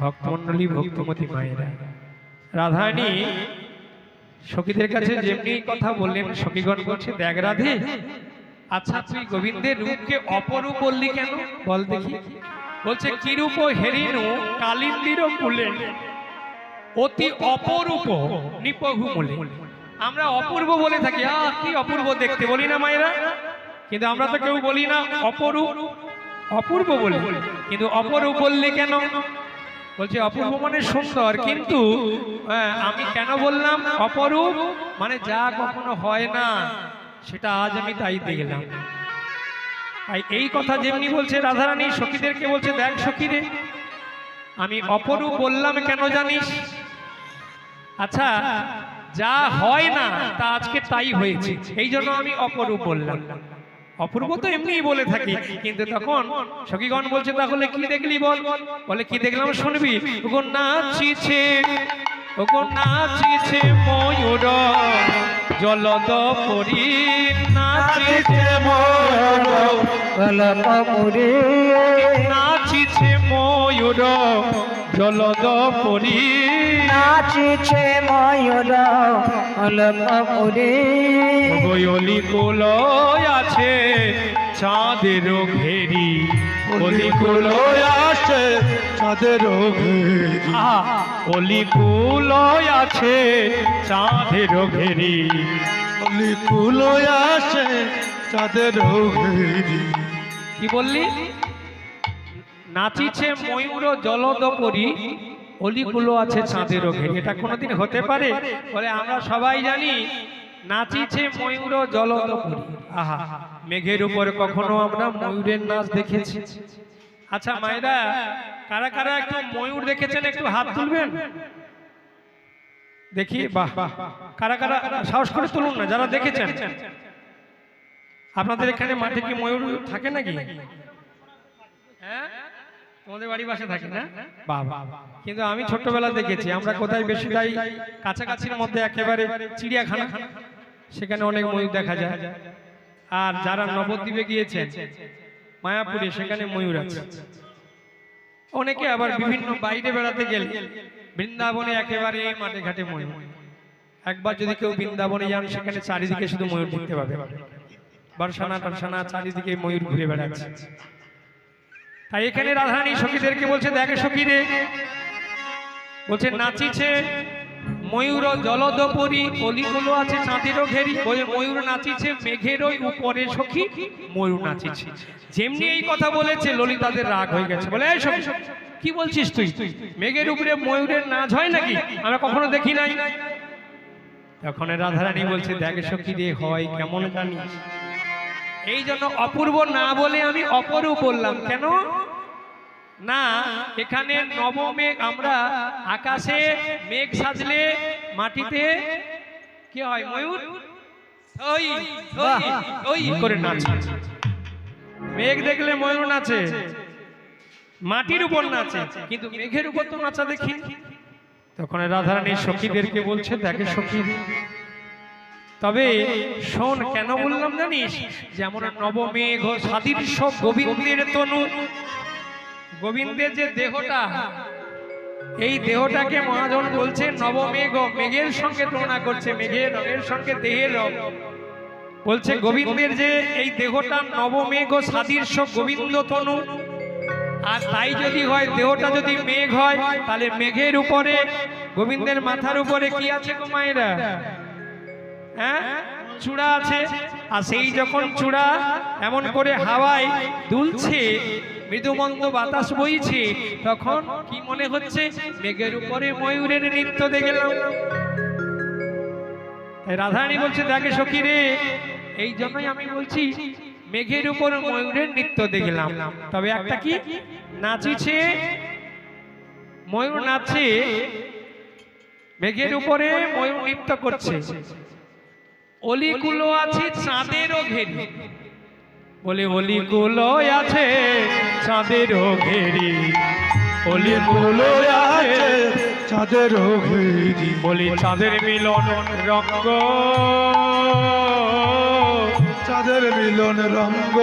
ভক্তমণ্ডলী ভক্তিমতী মায়েরা, রাধারানী সখীদের কাছে যেমনি কথা বললেন, সখীগণ বলছে, দেখ রাধে, আচ্ছা তুই গোবিন্দের রূপকে অপরূপ বললি কেন, বল দেখি। বলছে, কি রূপ হেরিনু কালিন্দির কুলে অতি অপরূপ নিপহু মূলে। আমরা অপূর্ব বলে থাকি, কি অপূর্ব দেখতে বলি না মায়েরা, কিন্তু আমরা তো কেউ বলি না অপরূপ, অপূর্ব বলি। কিন্তু অপরূপ বললে কেন? বলছে অপূর্ব মানে সুন্দর, কিন্তু আমি কেন বললাম অপরূপ, মানে যা কখনো হয় না সেটা আজ আমি তাই দেখলাম। তাই এই কথা যেমনি বলছে রাধারানী সখীদেরকে বলছে, দেখ সখী রে, আমি অপরূপ বললাম কেন জানিস? আচ্ছা, যা হয় না তা আজকে তাই হয়েছে, এই জন্য আমি অপরূপ বললাম। অপূর্ব তো এমনিই বলে থাকি, কিন্তু তখন সখীগণ বলছে, তাহলে কি দেখলি বল? বলে, কি দেখলাম শুনবি। ওগো নাচিছে, ওগো নাচিছে ময়ূর জলদ পরি, নাচিছে ময়ূর জলদ পরি, নাচিছে ময়ূর জলদ পরি, নাচিছে ময়ূর জলদ পরি। অলি কুলয় আছে চাঁদের ঘেরি, অলি কুলয় আছে চাঁদের ঘেরি, অলি কুলয় আছে চাঁদের ঘেরি, অলি কুলয় আছে চাঁদের ঘেরি। কি বললি? নাচিছে ময়ূর জলদ পরি, অলিগুলো আছে চাঁদের ঘেরি। এটা কোনোদিন হতে পারে? বলে, আমরা সবাই জানি নাচিছে ময়ূর জলদ পরি। আহা, মেঘের উপর কখনো আমরা ময়ূরের নাচ দেখেছি? আচ্ছা মায়েরা, কারা কারা একটু ময়ূর দেখেছেন একটু হাত তুলবেন দেখি। বাহ, কারা কারা সাহস করে তুলুন না যারা দেখেছেন। আপনাদের এখানে মাঠে কি ময়ূর থাকে নাকি? হ্যাঁ, তোমাদের বাড়ি বাসা থাকে না? বাবা, কিন্তু আমি ছোট্টবেলা দেখেছি। আমরা কোথায় বেশি যাই, কাছাকাছির মধ্যে একেবারে চিড়িয়াখানা, সেখানে অনেক ময়ূর দেখা যায়। আর যারা নবদ্বীপে গিয়েছেন মায়াপুরে, সেখানে ময়ূর আছে। অনেকে আবার বিভিন্ন বাইরে বেড়াতে গেলে বৃন্দাবনে একেবারে মাঠে ঘাটে ময়ূর। একবার যদি কেউ বৃন্দাবনে যান, সেখানে চারিদিকে শুধু ময়ূর দেখতে পাবে, বর্ষানা টর্ষানা চারিদিকে ময়ূর ঘুরে বেড়াচ্ছে। তাই এখানে রাধারানী সখীদেরকে বলছে, দেখে সখী রে, বলছে নাচিছে ময়ূর জলদ পরি, অলিগুলো আছে চাঁদের ঘেরি। ওই ময়ূর নাচিছে মেঘের ওই উপরে সখী, ময়ূর নাচিছে। যেমনি এই কথা বলেছে, ললিতাদের রাগ হয়ে গেছে। বলে, এই সখী, কি বলছিস তুই? মেঘের উপরে ময়ূরের নাচ হয় নাকি? আমরা কখনো দেখি নাই। তখন রাধারানী বলছে, দেখে সখী রে, হয় কেমন জানিস? এই জন্য অপূর্ব না বলে আমি অপরূপ বললাম। কেন না? এখানে নবমেঘ, আমরা আকাশে মেঘ সাজলে মাটিতে কি হয়? ময়ূর ওই ওই ওই করে নাচে। মেঘ দেখলে ময়ূর নাচে, মাটির উপর নাচে, কিন্তু মেঘের উপর তো নাচা দেখি। তখন রাধারানী সখীদেরকে বলছে, দেখে সখী, তবে শোন, কেন বললাম জানিস? যেমন নবমেঘ সাদৃশ্য গোবিন্দের তনু, গোবিন্দের যে দেহটা, এই দেহটাকে মহাজন বলছে নবমেঘ, মেঘের সঙ্গে তুলনা করছে, মেঘের রঙের সঙ্গে দেহের রং। বলছে গোবিন্দের যে এই দেহটা নবমেঘ সাদৃশ্য গোবিন্দ তনু। আর তাই যদি হয়, দেহটা যদি মেঘ হয়, তাহলে মেঘের উপরে, গোবিন্দের মাথার উপরে কি আছে গো মায়েরা? হ্যাঁ, চূড়া আছে। আর সেই যখন চূড়া এমন করে হাওয়ায় দুলছে, মৃদুমন্দ বাতাস বইছে, তখন কি মনে হচ্ছে? মেঘের উপরে ময়ূরের নৃত্য দেখলাম। তাই রাধারানী বলছে, দেখে সখী রে, এই জন্যই আমি বলছি মেঘের উপর ময়ূরের নৃত্য দেখলাম। তবে একটা কি, নাচিছে ময়ূর, নাচছে মেঘের উপরে, ময়ূর নৃত্য করছে। অলিগুলো আছে চাঁদেরও ঘেরি। বলে, অলিগুলো আছে চাঁদেরও ঘেরি, অলিগুলো আছে চাঁদেরও ঘেরি। বলি, চাঁদের মিলন রঙ্গ, চাঁদের মিলন রঙ্গ,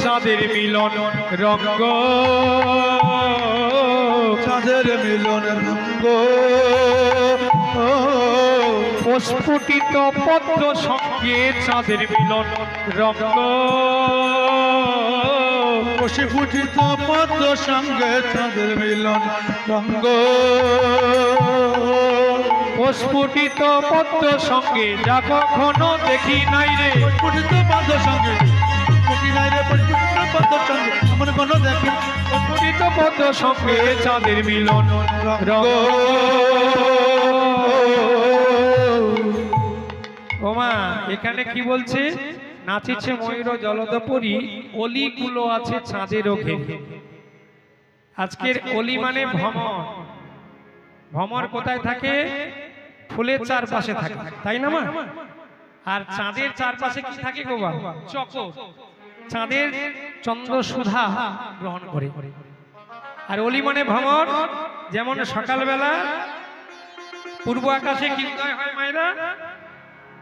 চাঁদের মিলন রঙ্গ, চাঁদের মিলন রঙ্গ, প্রস্ফুটিত পদ্ম সঙ্গে চাঁদের মিলন রঙ্গ, প্রস্ফুটিত পদ্ম সঙ্গে চাঁদের মিলন রঙ্গ, প্রস্ফুটিত পদ্ম সঙ্গে যা কখনো দেখি নাই রে, প্রস্ফুটিত পদ্ম সঙ্গে দেখি নাই রে, প্রস্ফুটিত পদ্ম সঙ্গে এমন কোনো দেখি, প্রস্ফুটিত পদ্ম সঙ্গে চাঁদের মিলন রঙ্গ। ওমা এখানে কি বলছে? নাচিছে ময়ূর জলদপরি, অলিগুলো আছে চাঁদের ঘেরে। আজকের অলি মানে ভ্রমর। ভ্রমর কোথায় থাকে? ফুলের চারপাশে থাকে, তাই না মা? আর চাঁদের চারপাশে কি থাকে গো বাবা? চকর। চাঁদের চন্দ্র সুধা গ্রহণ করে। আর অলি মানে ভ্রমর। যেমন সকালবেলা পূর্ব আকাশে কি উদয় হয় মায়েরা?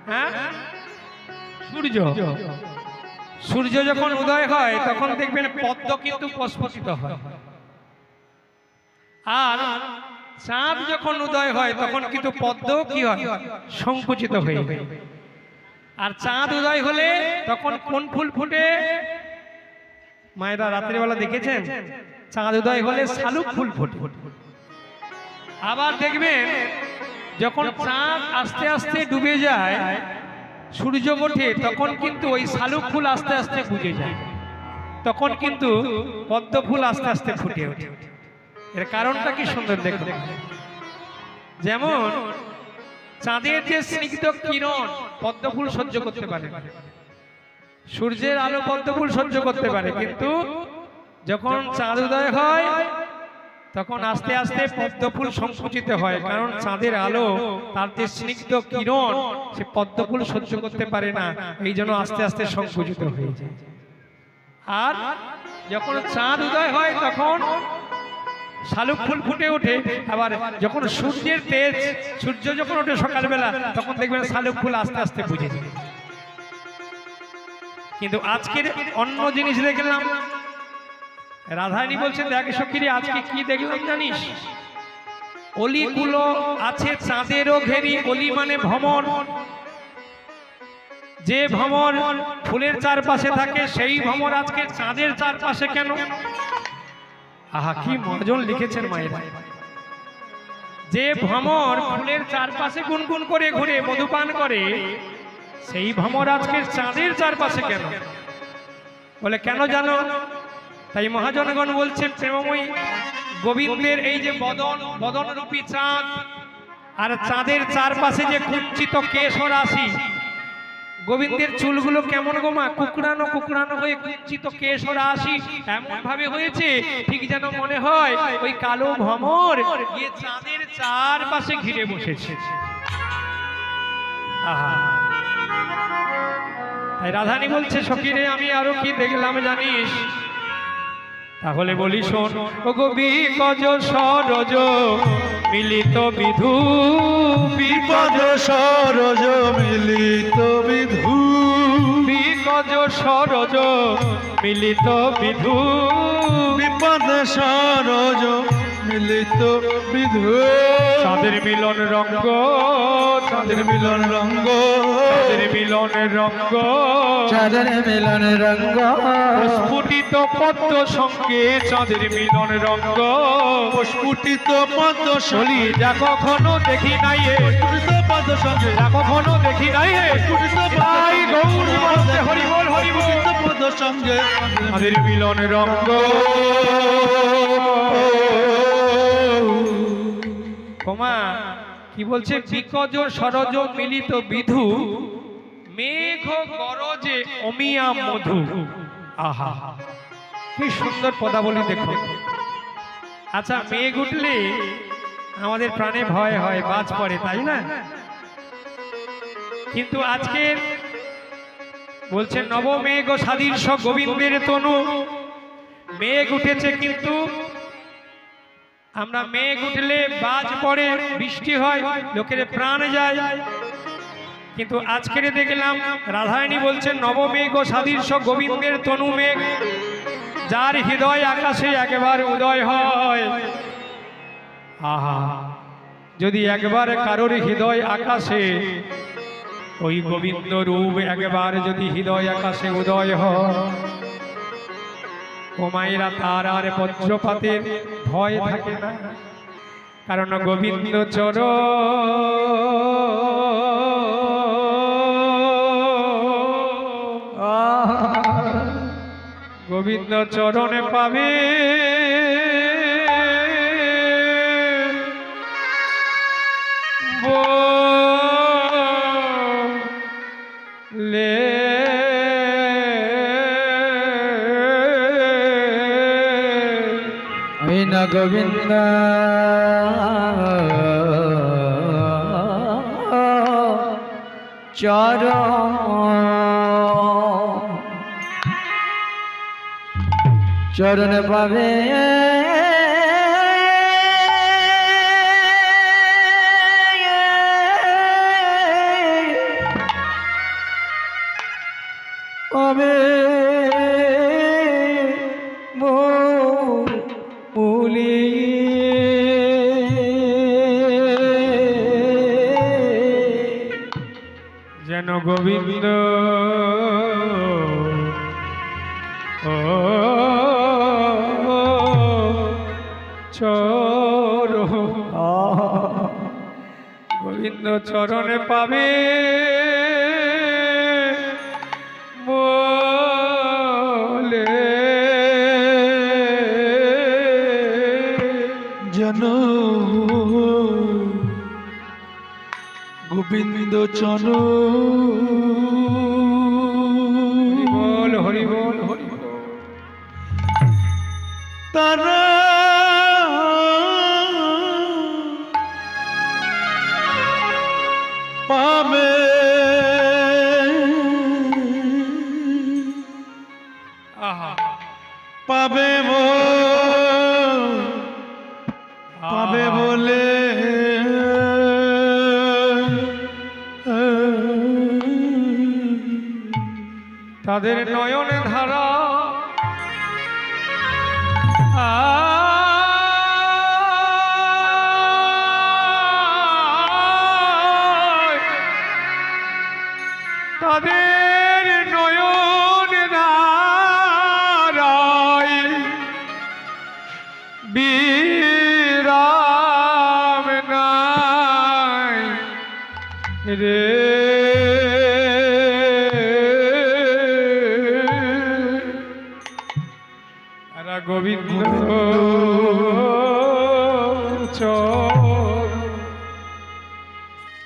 হ্যাঁ, সূর্য। সূর্য যখন উদয় হয় তখন দেখবেন পদ্ম কিন্তু প্রস্ফুটিত হয়। আর চাঁদ যখন উদয় হয় তখন কিন্তু পদ্ম কি হয়? সংকুচিত হয়ে যায়। আর চাঁদ উদয় হলে তখন কোন ফুল ফুটে মায়েরা রাত্রি বেলা দেখেছেন? চাঁদ উদয় হলে শালুক ফুল ফুটে। আবার দেখবেন যখন চাঁদ আস্তে আস্তে ডুবে যায়, সূর্য ওঠে, তখন কিন্তু ওই শালুক ফুল আস্তে আস্তে বুঝে যায়, তখন কিন্তু পদ্ম ফুল আস্তে আস্তে ফুটে ওঠে। এর কারণটা কি সুন্দর দেখুন। যেমন চাঁদের যে স্নিগ্ধ কিরণ পদ্ম ফুল সহ্য করতে পারে, সূর্যের আলো পদ্ম ফুল সহ্য করতে পারে, কিন্তু যখন চাঁদ উদয় হয় তখন আস্তে আস্তে পদ্ম ফুল সংকুচিত হয়, কারণ চাঁদের আলো তার যে স্নিগ্ধ কিরণ সে পদ্ম ফুল সহ্য করতে পারে না, এই জন্য আস্তে আস্তে সংকুচিত হয়ে যায়। আর যখন চাঁদ উদয় হয় তখন শালুক ফুল ফুটে ওঠে। আবার যখন সূর্যের তেজ, সূর্য যখন ওঠে সকালবেলা, তখন দেখবেন শালুক ফুল আস্তে আস্তে বুঝে যায়। কিন্তু আজকের অন্য জিনিস দেখলাম, রাধারানী বলছেন দেখ সখীরে আজকে কি দেখলাম জানিস? অলিগুলো আছে চাঁদেরও ঘেরি। অলি মানে ভ্রমর। যে ভ্রমর ফুলের চারপাশে থাকে সেই ভ্রমর আজকে চাঁদের চারপাশে কেন? আহা কি মর্জন লিখেছেন মায়েরা। যে ভ্রমর ফুলের চারপাশে গুনগুন করে ঘুরে মধুপান করে, সেই ভ্রমর আজকে চাঁদের চারপাশে কেন? বলে কেন জানো? তাই মহাজনগণ বলছে প্রেমময়ী গোবিন্দের এই যে বদন, বদনরূপী চাঁদ, আর চাঁদের চারপাশে যে কুঞ্চিত কেশ রাশি, গোবিন্দের চুলগুলো কেমন গো মা? কুকড়ানো কুকড়ানো হয়ে কুঞ্চিত কেশ রাশি এমন ভাবে হয়েছে ঠিক যেন মনে হয় ওই কালো ভ্রমর গিয়ে চাঁদের চারপাশে ঘিরে বসেছে। আহা, তাই রাধারানী বলছে সখীরে আমি আরো কি দেখলাম জানিস? তাহলে বলি শোন। ও গো বিকজ সরজ মিলিত বিধু, বিপদ সরজ মিলিত বিধু, বিকজ সরজ মিলিত বিধু, বিপদ সরজ মিলিত বিধু, চাঁদের মিলন রঙ্গ, চাঁদের মিলন রঙ্গ, চাঁদের মিলন রঙ্গ, চাঁদের মিলন রঙ্গ, স্ফুটিত পদ্ম সঙ্গে চাঁদের মিলন রঙ্গ, স্ফুটিত পদ্ম বলি যা কখনো দেখি নাই, স্ফুটিত পদ্ম সঙ্গে যা কখনো দেখি নাই, স্ফুটিত তাই গৌর মন্ত্রে হরি বল হরি বল, পদ্ম সঙ্গে চাঁদের মিলন রঙ্গ। ক্ষমা কি বলছে? বিকজ সরজ মিলিত বিধু, মেঘ গরজে অমিয়া মধু। আহা কি সুন্দর পদাবলী দেখো। আচ্ছা মেঘ উঠলে আমাদের প্রাণে ভয় হয়, বাজ পড়ে, তাই না? কিন্তু আজকে বলছে নবমেঘ সাদৃশ্য গোবিন্দের তনু। মেঘ উঠেছে কিন্তু আমরা মেঘ উঠলে বাজ পড়ে, বৃষ্টি হয়, লোকের প্রাণ যায়। কিন্তু আজকের দেখলাম রাধারানী বলছেন নবমেঘ ও সাদৃশ্য গোবিন্দের তনু মেঘ, যার হৃদয় আকাশে একবার উদয় হয়। আহা, যদি একবার কারোর হৃদয় আকাশে ওই গোবিন্দ রূপ একবার যদি হৃদয় আকাশে উদয় হয়, ও মায়েরা তার আর বজ্রপাতের ভয় থাকে না, কারণ গোবিন্দ গোবিন্দ চরণে পাবে বলে না গোবিন্দ চরণ পাবে পাবে বলি যেন গোবিন্দ ও গোবিন্দ চরণে পাবে বলে যেন গোবিন্দ চরণ বল হরি বল হরি বল। তারা পাবে আহা পাবে পাবে বলে তাদের নয়নে ধারা তাদের নয়ন ধারায় বিরাম নাই রে গোবিন্দ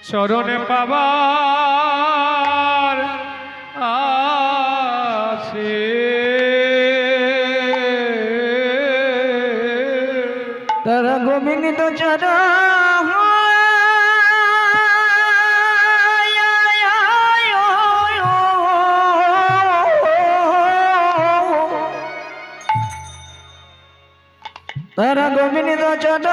চরণে পাবার আসে তারা গোবিন্দ চরণ তারা গোবিন্দ চরণ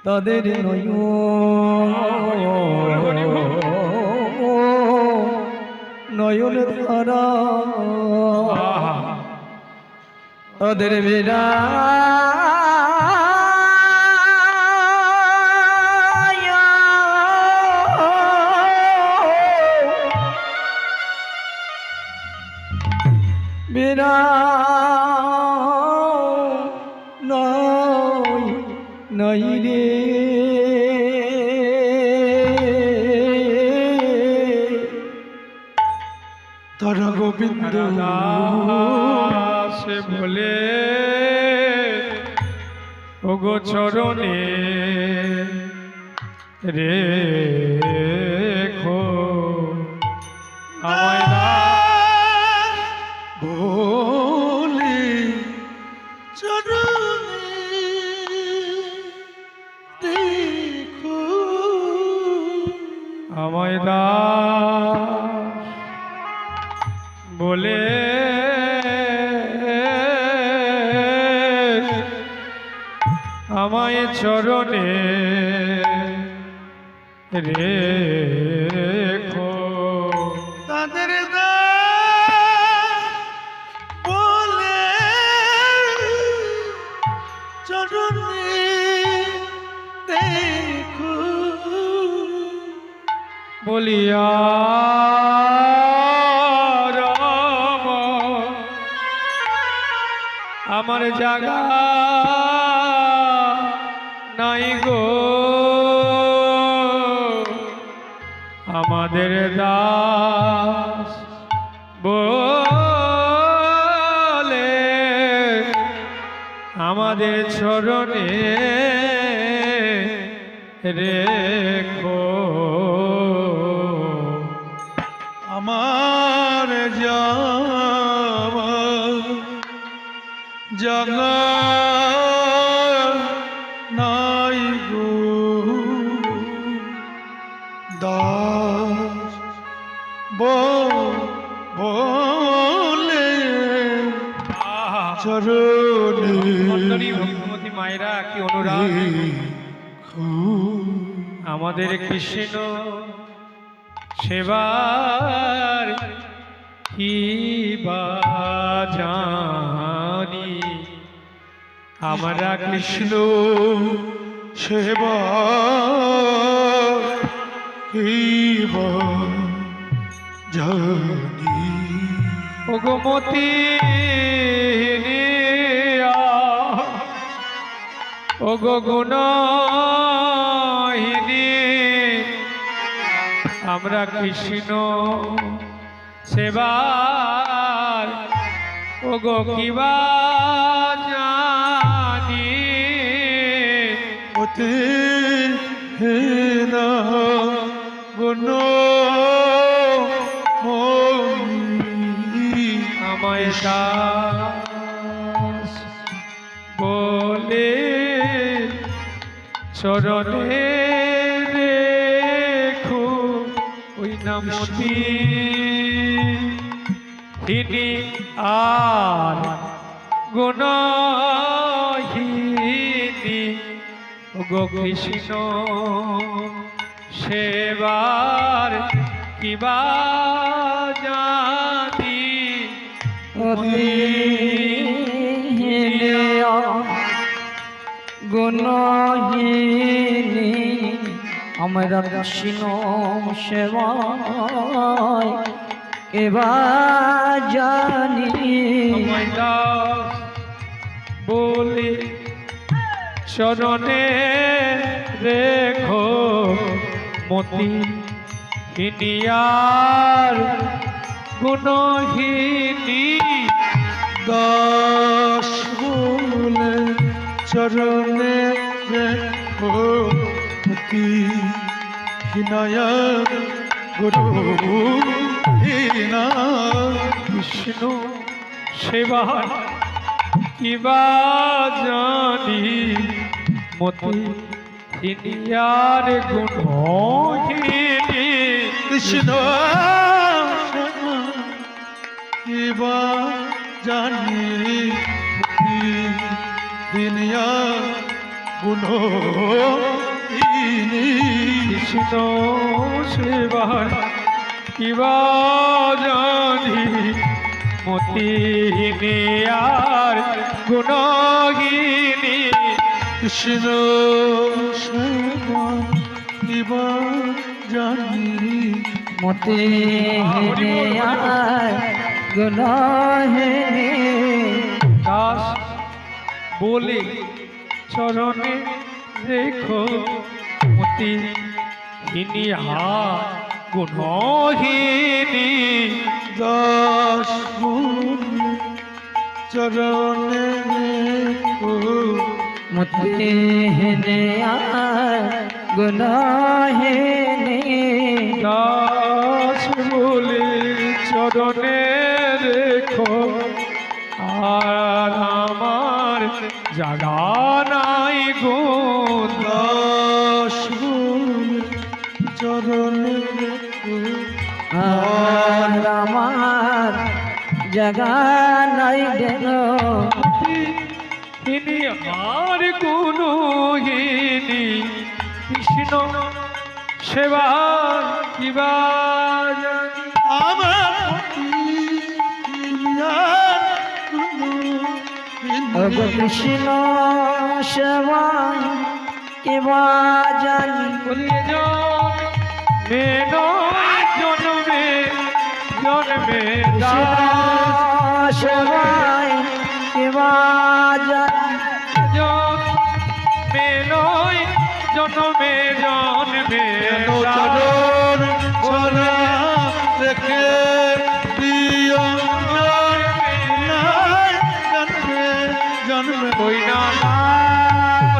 তাদের নয়ন ধারা তাদের বিরা বিরা নই রে তারা গোবিন্দ সে বলে ওগো চরণে রেখো আমায় না বলি চরণে দেখো আমায় দাস বলে আমায় চরণে রেখো। তাদের দাস বলে চরণে দেখো বলিয়া রাম আমার জাগা নাই গো, আমাদের দাস বলে আমাদের চরণে রেখো। আমার যাওয়া জাগা নাই গো, দাস বলে চরণে মণ্ডলী ভক্তিমতী মায়েরা কি অনুরাগ, রেখো। আমাদের কৃষ্ণ সেবার কি বা জানি, আমরা কৃষ্ণ সেবা কিবা জানি ওগমতি ওগো গুণহীনী, আমরা কৃষ্ণ সেবার ওগো কিবা জানি, অতি হেনা গুণ আমায় দাস বলে চরণে রেখো। ওই নামটি তিনি আর গুণহীনী গো কৃষ্ণ সেবার কিবা জানি, গুণহীনী আমরা কৃষ্ণ সেবায় এবার জানি। আমায় দাস বলে চরণে রেখো, মতি হিনিয়ার গুণহীনী দাস বলে চরণে রেখো, অতি হিনায়া গুরু হীনা কৃষ্ণ সেবার কিবা জানি, মতি হিনিয়ার গুণহীনী কৃষ্ণ কিবা জানি দিনিয়া গুণ কৃষ্ণ সেবার কিবা জানি, মতি হিনিয়ার গুণহীনী কৃষ্ণ কিবা জানি মতে হেরে আয় গুণহীনী দাস বলে চরণে রেখো, মতি হিনিয়ার গুণহীনী দাস চরণে মতে হেরে আয় গুণহীনী দাস বলে চরণে রেখো, আর আমার জাগা নাই গো, দাস চরণে আর আমার জাগা নাই গেল তিনি আমার গুণহীনি কৃষ্ণ সেবা কিবা জানি। আমার ওগো কৃষ্ণ সেবা কিবা জানি বলিয়ে জন্মে নয় জন্মে জন্মে কৃষ্ণ সেবায় কিবা জানি জন্মে নয় জন্মে জন্মে চরণ ছড়া রেখে দিও জন্মে জন্মে কই না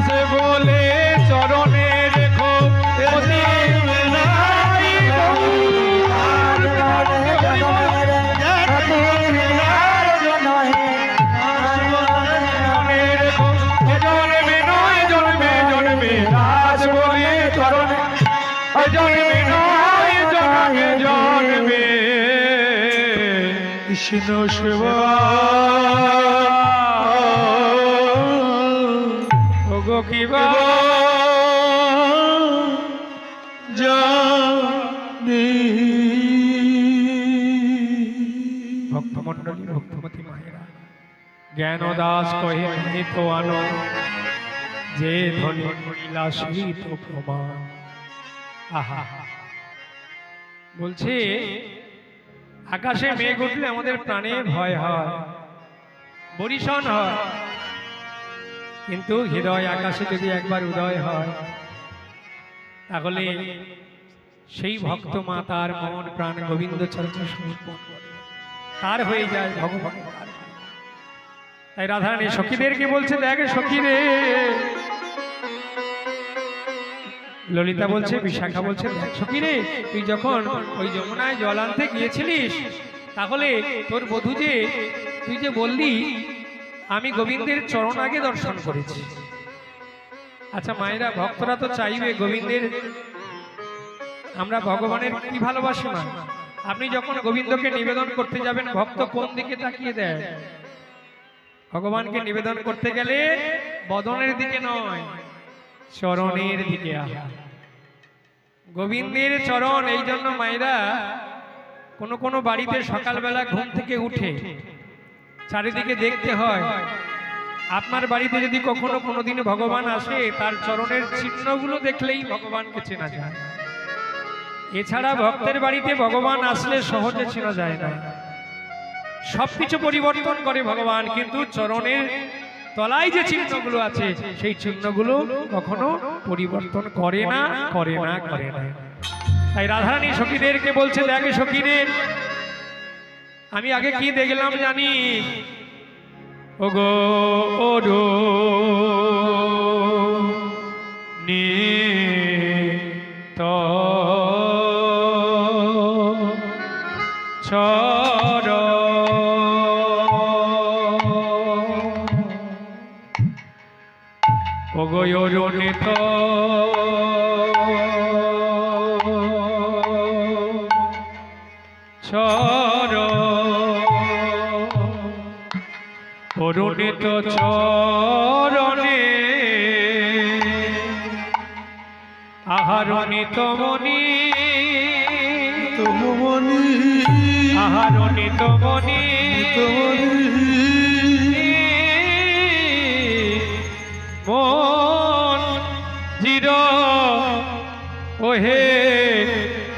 সে বলে চরণে রেখো অতি নাই চরণে রেখো জন্মে নয় জন্মে জন্মে দাস বলে চরণে জন্মে নয় জন্মে জন্মে কৃষ্ণ সেবা ওগো কিবা জানি ভক্তমণ্ডলী ভক্তমতী মায়েরা জ্ঞান দাস কহে নিত আনো যে ধনী লীলাসিত প্রমাণ। আহা বলছে আকাশে মেঘ উঠলে আমাদের প্রাণে ভয় হয়, বরিশন হয়, কিন্তু হৃদয় আকাশে যদি একবার উদয় হয় তাহলে সেই ভক্ত মা তার মন প্রাণ গোবিন্দ চরণে সমর্পণ করে, তার হয়ে যায় ভগবান। তাই রাধারানী সখীদেরকে বলছে, দেখ সখী রে, ললিতা বলছে, বিশাখা বলছে, দেখ সখী রে, তুই যখন ওই যমুনায় জল আনতে গিয়েছিলিস তাহলে তোর বধূ যে তুই যে বললি আমি গোবিন্দের চরণ আগে দর্শন করেছি। আচ্ছা মায়েরা, ভক্তরা তো চাইবে গোবিন্দের, আমরা ভগবানের কি ভালোবাসি মা। আপনি যখন গোবিন্দকে নিবেদন করতে যাবেন ভক্ত কোন দিকে তাকিয়ে দেয়? ভগবানকে নিবেদন করতে গেলে বদনের দিকে নয়, চরণের দিকে আহা, গোবিন্দের চরণ। এই জন্য মায়েরা কোনো কোনো বাড়িতে সকালবেলা ঘুম থেকে উঠে চারিদিকে দেখতে হয়। আপনার বাড়িতে যদি কখনো কোনোদিন ভগবান আসে তার চরণের চিহ্নগুলো দেখলেই ভগবানকে চেনা যায়। এছাড়া ভক্তের বাড়িতে ভগবান আসলে সহজে চেনা যায় না। সবকিছু পরিবর্তন করে ভগবান, কিন্তু চরণের তলায় যে চিহ্নগুলো আছে সেই চিহ্নগুলো কখনো পরিবর্তন করে না, করে না, করে না। তাই রাধারানী সখীদেরকে বলছে, দেখ সখীদের, আমি আগে কি দেখলাম জানি? ওগো ওডো নি তো ছর ওগো ওডো তো ছর অরুণিত চরণে আহারণিত মনি, তোমনি আহারণিত মনি, মন জির ওহে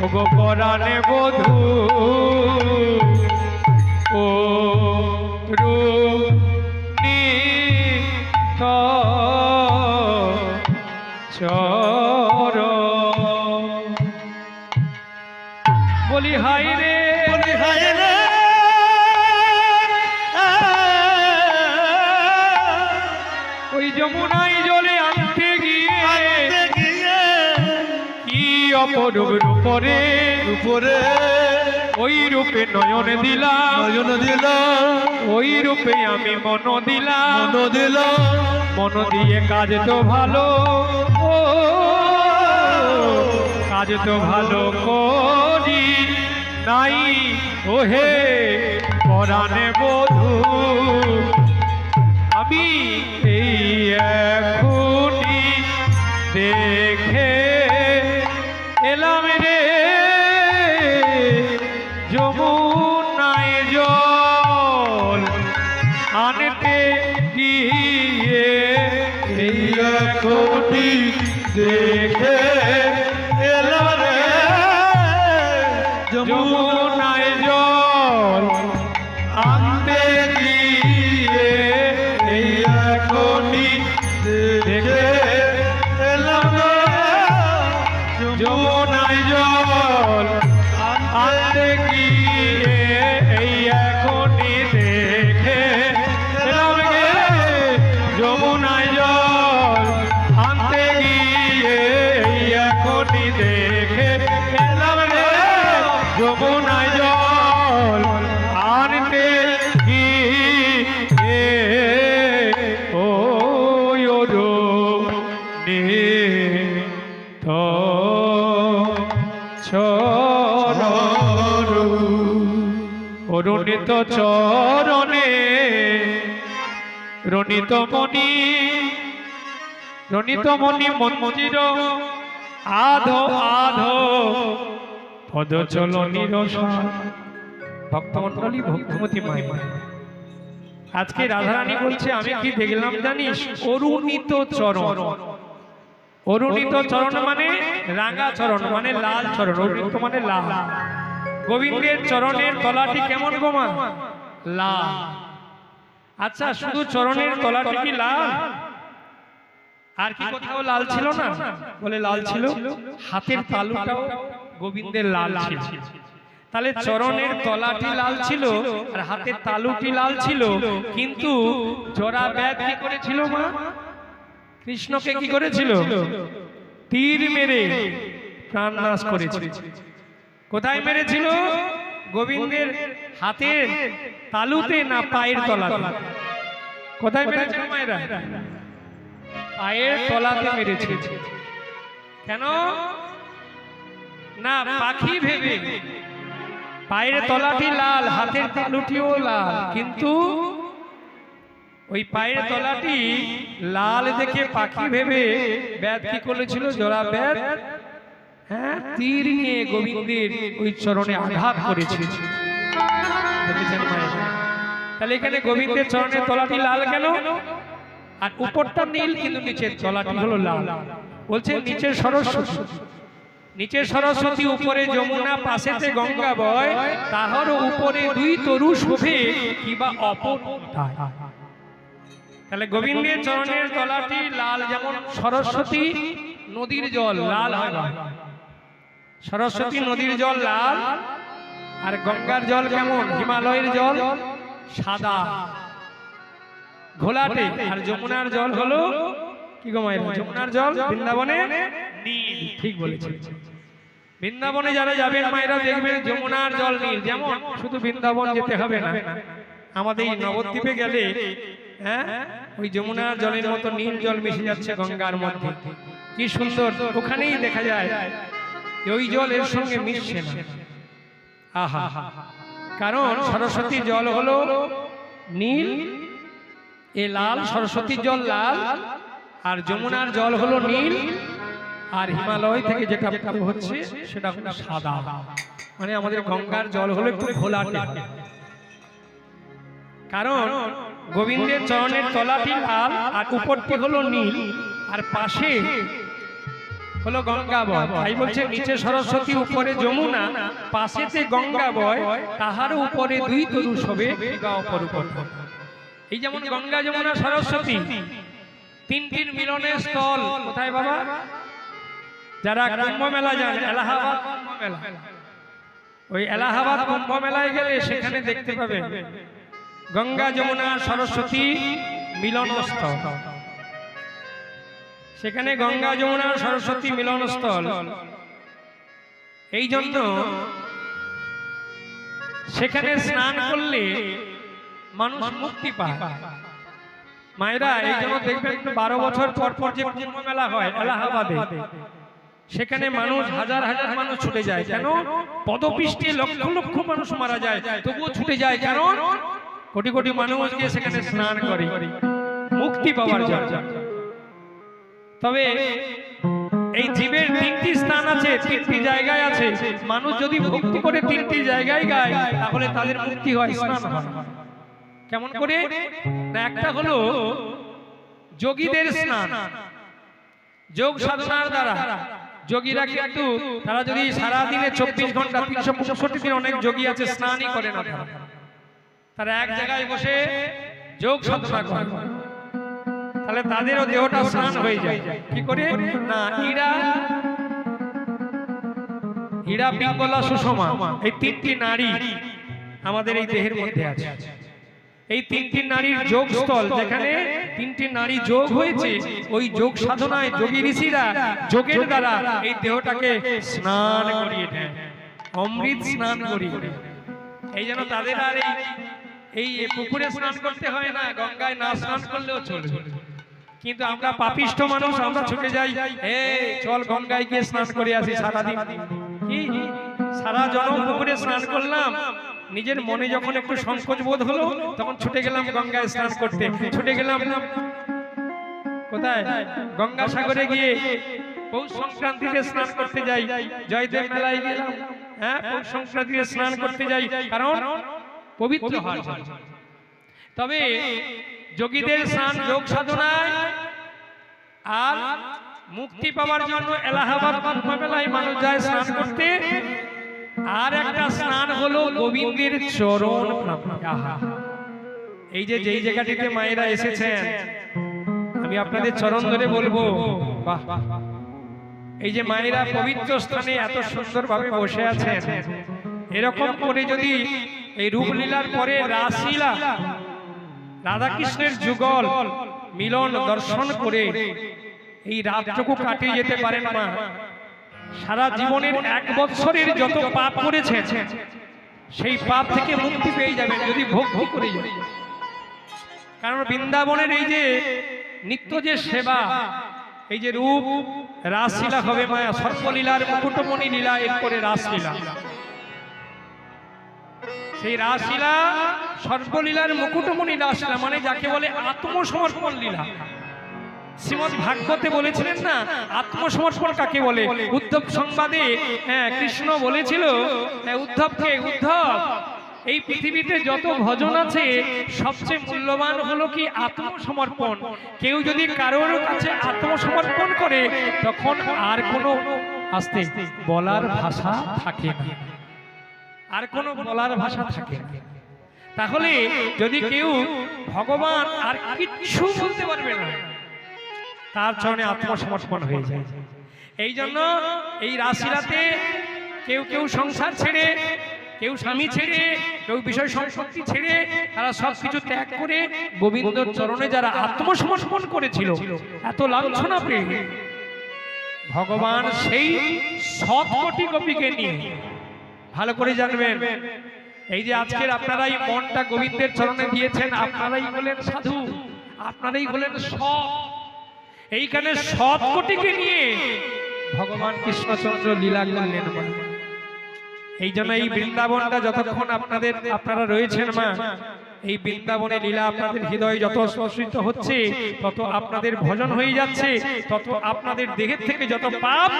ওগো পরাণে বধূ ও চর বলি হাই রে, বলি হায় রে, ওই যমুনায় জলে আনতে গিয়ে কি অপরূপ রূপরে উপরে ওই রূপে নয়ন দিলাম, নয়ন দিলাম, ওই রূপে আমি মন দিলাম, মন দিলাম, মন দিয়ে কাজ তো ভালো, ও আজ তো ভালো করি নাই ওহে পরাণে বধূ আমি এই এখনই দেখে এলাম রে যমুনায় জল আনতে গিয়ে এই এখনই দেখে এলাম রে যমুনায় জল আনতে গিয়ে এই এখনই দেখে এলাম রে যমুনায় জল আনতে গিয়ে এই এখনই দেখে এলাম রে যমুনায় জল আনতে গিয়ে এই এখনই দেখে এলাম রে যমুনায় জল আনতে গিয়ে ও অরুণিত চরণে রণিত মণি মন্দির আধো আধো পদ চল নিরসন ভক্তমন্ডলী ভক্তিমতী মায়ের আজকে রাধারানী বলছে আমি কি দেখলাম জানিস অরুণিত চরণ অরুণিত চরণ মানে রাঙা চরণ মানে লাল চরণ অরুণিত মানে লাল গোবিন্দের চরণের তলাটি কেমন গোমা লাল আচ্ছা শুধু চরণের তলাটি কি লাল আর কি কোথাও লাল ছিল না বলে লাল ছিল হাতের তালুটাও গোবিন্দের লাল ছিল তাহলে চরণের তলাটি লাল ছিল আর হাতের তালুটি লাল ছিল কিন্তু জরা ব্যাধ কি করেছিল মা কৃষ্ণকে কি করেছিল তীর মেরে প্রাণ নাশ করেছিল কোথায় মেরেছিল গোবিন্দের হাতের তালুতে না পায়ের তলাতে কোথায় মেরেছিল মায়েরা পায়ের তলাতে মেরেছিল কেন না পাখি ভেবে পায়ের তলাটি লাল হাতের তালুটিও লাল কিন্তু ওই পায়ের তলাটি লাল দেখে পাখি ভেবে ব্যাধ কি করেছিল জরা ব্যাধ হ্যাঁ তীর নিয়ে গোবিন্দের ওই চরণে আঘাত করেছিল দেখেছেন মায়ের তাহলে এখানে গোবিন্দের চরণের তলাটি লাল কেন আর উপরটা নীল কিন্তু নিচের তলাটি হলো লাল বলছে নিচের সরস্বতী উপরে যমুনা পাশেতে গঙ্গা বয় তাহার উপরে দুই তরু শোভে কিবা অপর তাহলে গোবিন্দের চরণের তলাটি লাল যেমন সরস্বতী নদীর জল লাল হয় সরস্বতী নদীর জল লাল আর গঙ্গার জল কেমন হিমালয়ের জল সাদা ঘোলাটে আর যমুনার জল হলো কি গো মায়ের যমুনার জল বৃন্দাবনে নীল ঠিক বলেছেন বৃন্দাবনে যারা যাবেন মায়েরা দেখবেন যমুনার জল নীল যেমন শুধু বৃন্দাবন যেতে হবে না আমাদের এই নবদ্বীপে গেলে হ্যাঁ ওই যমুনার জলের মতো নীল জল মিশে যাচ্ছে গঙ্গার মধ্যে কি সুন্দর ওখানেই দেখা যায় ওই জল এর সঙ্গে মিশছে না আহা কারণ সরস্বতী জল হলো নীল এ লাল সরস্বতীর জল লাল আর যমুনার জল হলো নীল আর হিমালয় থেকে যেটা হচ্ছে সেটা হলো সাদা মানে আমাদের গঙ্গার জল হলো একটু ঘোলাটে কারণ গোবিন্দের চরণের তলাটি লাল আর উপরটি হলো নীল আর পাশে হলো গঙ্গা বয় তাই বলছে নিচে সরস্বতী উপরে যমুনা পাশেতে গঙ্গা বয় তাহার উপরে দুই তরু শোভে অপর উপর এই যেমন গঙ্গা যমুনা সরস্বতী তিনটির মিলনের স্থল কোথায় বাবা যারা কুম্ভ মেলা যান এলাহাবাদ কুম্ভ মেলা ওই এলাহাবাদ কুম্ভ মেলায় গেলে সেখানে দেখতে পাবেন গঙ্গা যমুনা সরস্বতী মিলনস্থল সেখানে গঙ্গা যমুনা সরস্বতী মিলনস্থল এই জন্য সেখানে স্নান করলে মানুষ মুক্তি পায় মায়েরা এই জন্য দেখবেন 12 বছর পর পর যে কুম্ভ মেলা হয় এলাহাবাদে সেখানে মানুষ হাজার হাজার মানুষ ছুটে যায় কেন? পদপিষ্টে লক্ষ লক্ষ মানুষ মারা যায়, তবুও ছুটে যায় কেন? কোটি কোটি মানুষ গিয়ে সেখানে স্নান করে মুক্তি পাওয়ার জন্য। তবে এই জীবের তিনটি স্থান আছে, তিনটি জায়গায় আছে। মানুষ যদি ভক্তি করে তিনটি জায়গায় গায় তাহলে তাদের মুক্তি হয়, স্নান হয়। কেমন করে? না, একটা হলো যোগীদের স্নান, যোগ সাধনার দ্বারা যোগীরা কিন্তু তারা যদি সারা দিনে 24 ঘন্টা 365 দিন অনেক যোগী আছে স্নানই করে না, তারা এক জায়গায় বসে যোগ সাধনা করে, তাহলে তাদেরও দেহটা স্নান হয়ে যায়। কি করে? না, ইড়া পিঙ্গলা সুষমা এই তিনটি নারী আমাদের এই দেহের মধ্যে আছে। এই তিনটি নারীর যোগ স্থল, যেখানে তিনটি নারী যোগ হয়েছে, ওই যোগ সাধনায় যোগী ঋষিরা যোগের দ্বারা এই দেহটাকে স্নান করিয়ে দেয়, অমৃত স্নান করিয়ে দেয়। এই জন্য তাদের আর এই পুকুরে স্নান করতে হয় না, গঙ্গায় না স্নান করলেও চলবে। কিন্তু আমরা পাপিষ্ঠ মানুষ, আমরা ছুটে যাই, চল গঙ্গায় গিয়ে স্নান করে আসি। সারাদিন কি সারা জনম পুকুরে স্নান করলাম, নিজের মনে যখন একটু সংকোচ বোধ হলো তখন ছুটে গেলাম গঙ্গায় স্নান করতে। ছুটে গেলাম কোথায়? গঙ্গাসাগরে গিয়ে পৌষ সংক্রান্তিতে স্নান করতে যাই, জয়দেব মেলায় গেলাম, হ্যাঁ পৌষ সংক্রান্তিতে স্নান করতে যাই, কারণ পবিত্র হয়। তবে যোগীদের স্নান যোগ সাধনায় আর মুক্তি পাওয়ার জন্য এলাহাবাদ কুম্ভ মেলায় মানুষ যায় স্নান করতে। আর একটা স্নান হলো গোবিন্দের চরণ প্রাপ্তি। এই যে যেই জায়গাটিতে মায়েরা এসেছেন, আমি আপনাদের চরণ ধরে বলবো, বাহ, এই যে মায়েরা পবিত্র স্থানে এত সুন্দরভাবে বসে আছেন, এরকম করে যদি এই রূপলীলার পরে রাসলীলা, রাধাকৃষ্ণের যুগল মিলন দর্শন করে এই রাতটুকু কাটিয়ে যেতে পারেন মা, সারা জীবনের 1 বছরের যত পাপ করেছেন সেই পাপ থেকে মুক্তি পেয়ে যাবেন যদি ভক্তি করে যাবেন। কারণ বৃন্দাবনের এই যে নিত্য যে সেবা, এই যে রূপ রাসলীলা হবে মায়া, সর্বলীলার মুকুটমণি লীলা, এরপরে রাসলীলা। সেই রাসলীলা সর্বলীলার মুকুটমণি রাসলীলা, মানে যাকে বলে আত্মসমর্পণ লীলা। শ্রীমদ ভাগবতে বলেছিলেন না আত্মসমর্পণ কাকে বলে? উদ্ধব সংবাদে কৃষ্ণ বলেছিল উদ্ধবকে, উদ্ধব এই পৃথিবীতে যত ভজন আছে সবচেয়ে মূল্যবান হলো কি আত্মসমর্পণ। কেউ যদি কারোর কাছে আত্মসমর্পণ করে তখন আর কোনো আস্তে বলার ভাষা থাকে না, আর কোনো বলার ভাষা থাকে না। তাহলে যদি কেউ ভগবান আর কিচ্ছু বলতে পারবে না, তার চরণে আত্মসমর্পণ হয়ে যায়। এই জন্য এই রাশিরাতে কেউ কেউ সংসার ছেড়ে, কেউ স্বামী ছেড়ে, কেউ বিষয় সম্পত্তি ছেড়ে, তারা সবকিছু ত্যাগ করে গোবিন্দর চরণে যারা আত্মসমর্পণ করেছিল, এত লাঞ্ছনা পেয়ে ভগবান সেই 100 কোটি গোপীকে নিয়ে, ভালো করে জানবেন, এই যে আজকের আপনারাই মনটা গোবিন্দের চরণে দিয়েছেন, আপনারাই হলেন সাধু, আপনারাই হলেন সৎ। এইখানে 100 কোটিকে নিয়ে ভগবান কৃষ্ণচন্দ্র লীলা করলেন মা। এই জন্য এই বৃন্দাবনটা যতক্ষণ আপনারা রয়েছেন মা, এই বৃন্দাবনে লীলা আপনাদের হৃদয়ে যত স্পর্শিত হচ্ছে, তত আপনাদের ভজন হয়ে যাচ্ছে, তত আপনাদের দেহের থেকে যত পাপ,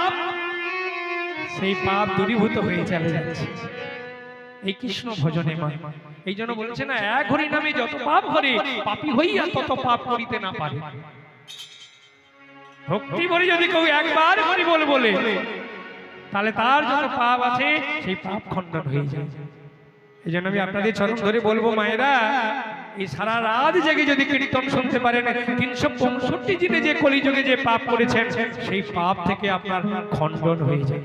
সেই পাপ দূরীভূত হয়ে চলে যাচ্ছে এই কৃষ্ণ ভজনে মা। এই জন্য বলেছে না, এক হরি নামে যত পাপ করে, পাপী হইয়া তত পাপ করিতে না পারে। ভক্তি করে যদি কেউ একবার হরি বল বলে, তাহলে তার যত পাপ আছে সেই পাপ খণ্ডন হয়ে যায়। এই জন্য আমি আপনাদের চরণ ধরে বলবো মায়েরা, এই সারা রাত জেগে যদি কীর্তন শুনতে পারেন, 365 দিনে যে কলিযুগে যে পাপ করেছেন সেই পাপ থেকে আপনার খণ্ডন হয়ে যায়।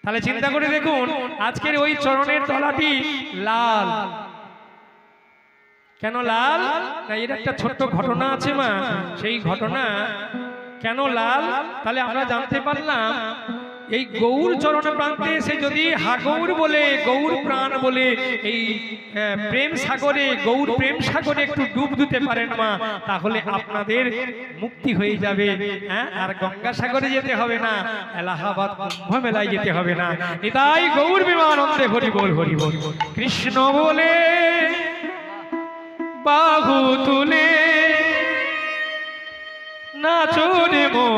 তাহলে চিন্তা করে দেখুন, আজকের ওই চরণের তলাটি লাল। কেন লাল? না, এর একটা ছোট্ট ঘটনা আছে মা। সেই ঘটনা কেন লাল তাহলে আমরা জানতে পারলাম, এই গৌর চরণ প্রান্তে এসে যদি হাগৌর বলে গৌর প্রাণ বলে এই প্রেম সাগরে গৌর প্রেম সাগরে একটু ডুব দিতে পারেন মা, তাহলে আপনাদের মুক্তি হয়ে যাবে। হ্যাঁ, আর গঙ্গা সাগরে যেতে হবে না, এলাহাবাদ কুম্ভ মেলায় যেতে হবে না। নিতাই গৌর বিমানন্দে হরি বল হরি বল। কৃষ্ণ বলে বাহু তুলে নাচো রে মো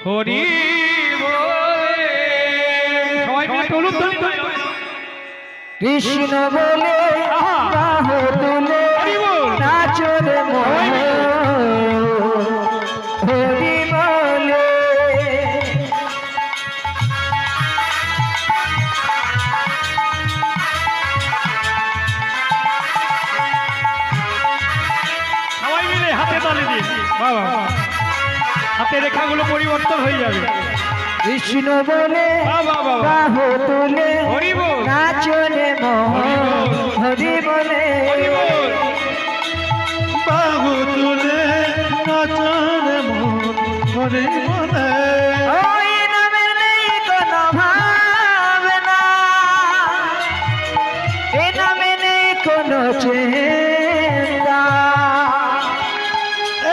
হরি বলে। সবাই মিলে টলুন ধ্বনি করে। কৃষ্ণ বলে বাহু তুলে হরি বল। নাচো রে মন হরি বলে। সবাই মিলে হাতে তালি দিন। বাবা, হাতে রেখাগুলো পরিবর্তন হয়ে যাবে। কৃষ্ণ বলে বাবা বাবা বাহু তুলে হরি বল। নাচো রে মন হরি বলে। হরি বল। বাহু তুলে নাচরে মন হরি বলে। ওই নামে নেই কোনো ভাবনা, এ নামে নেই কোনো চিন্তা।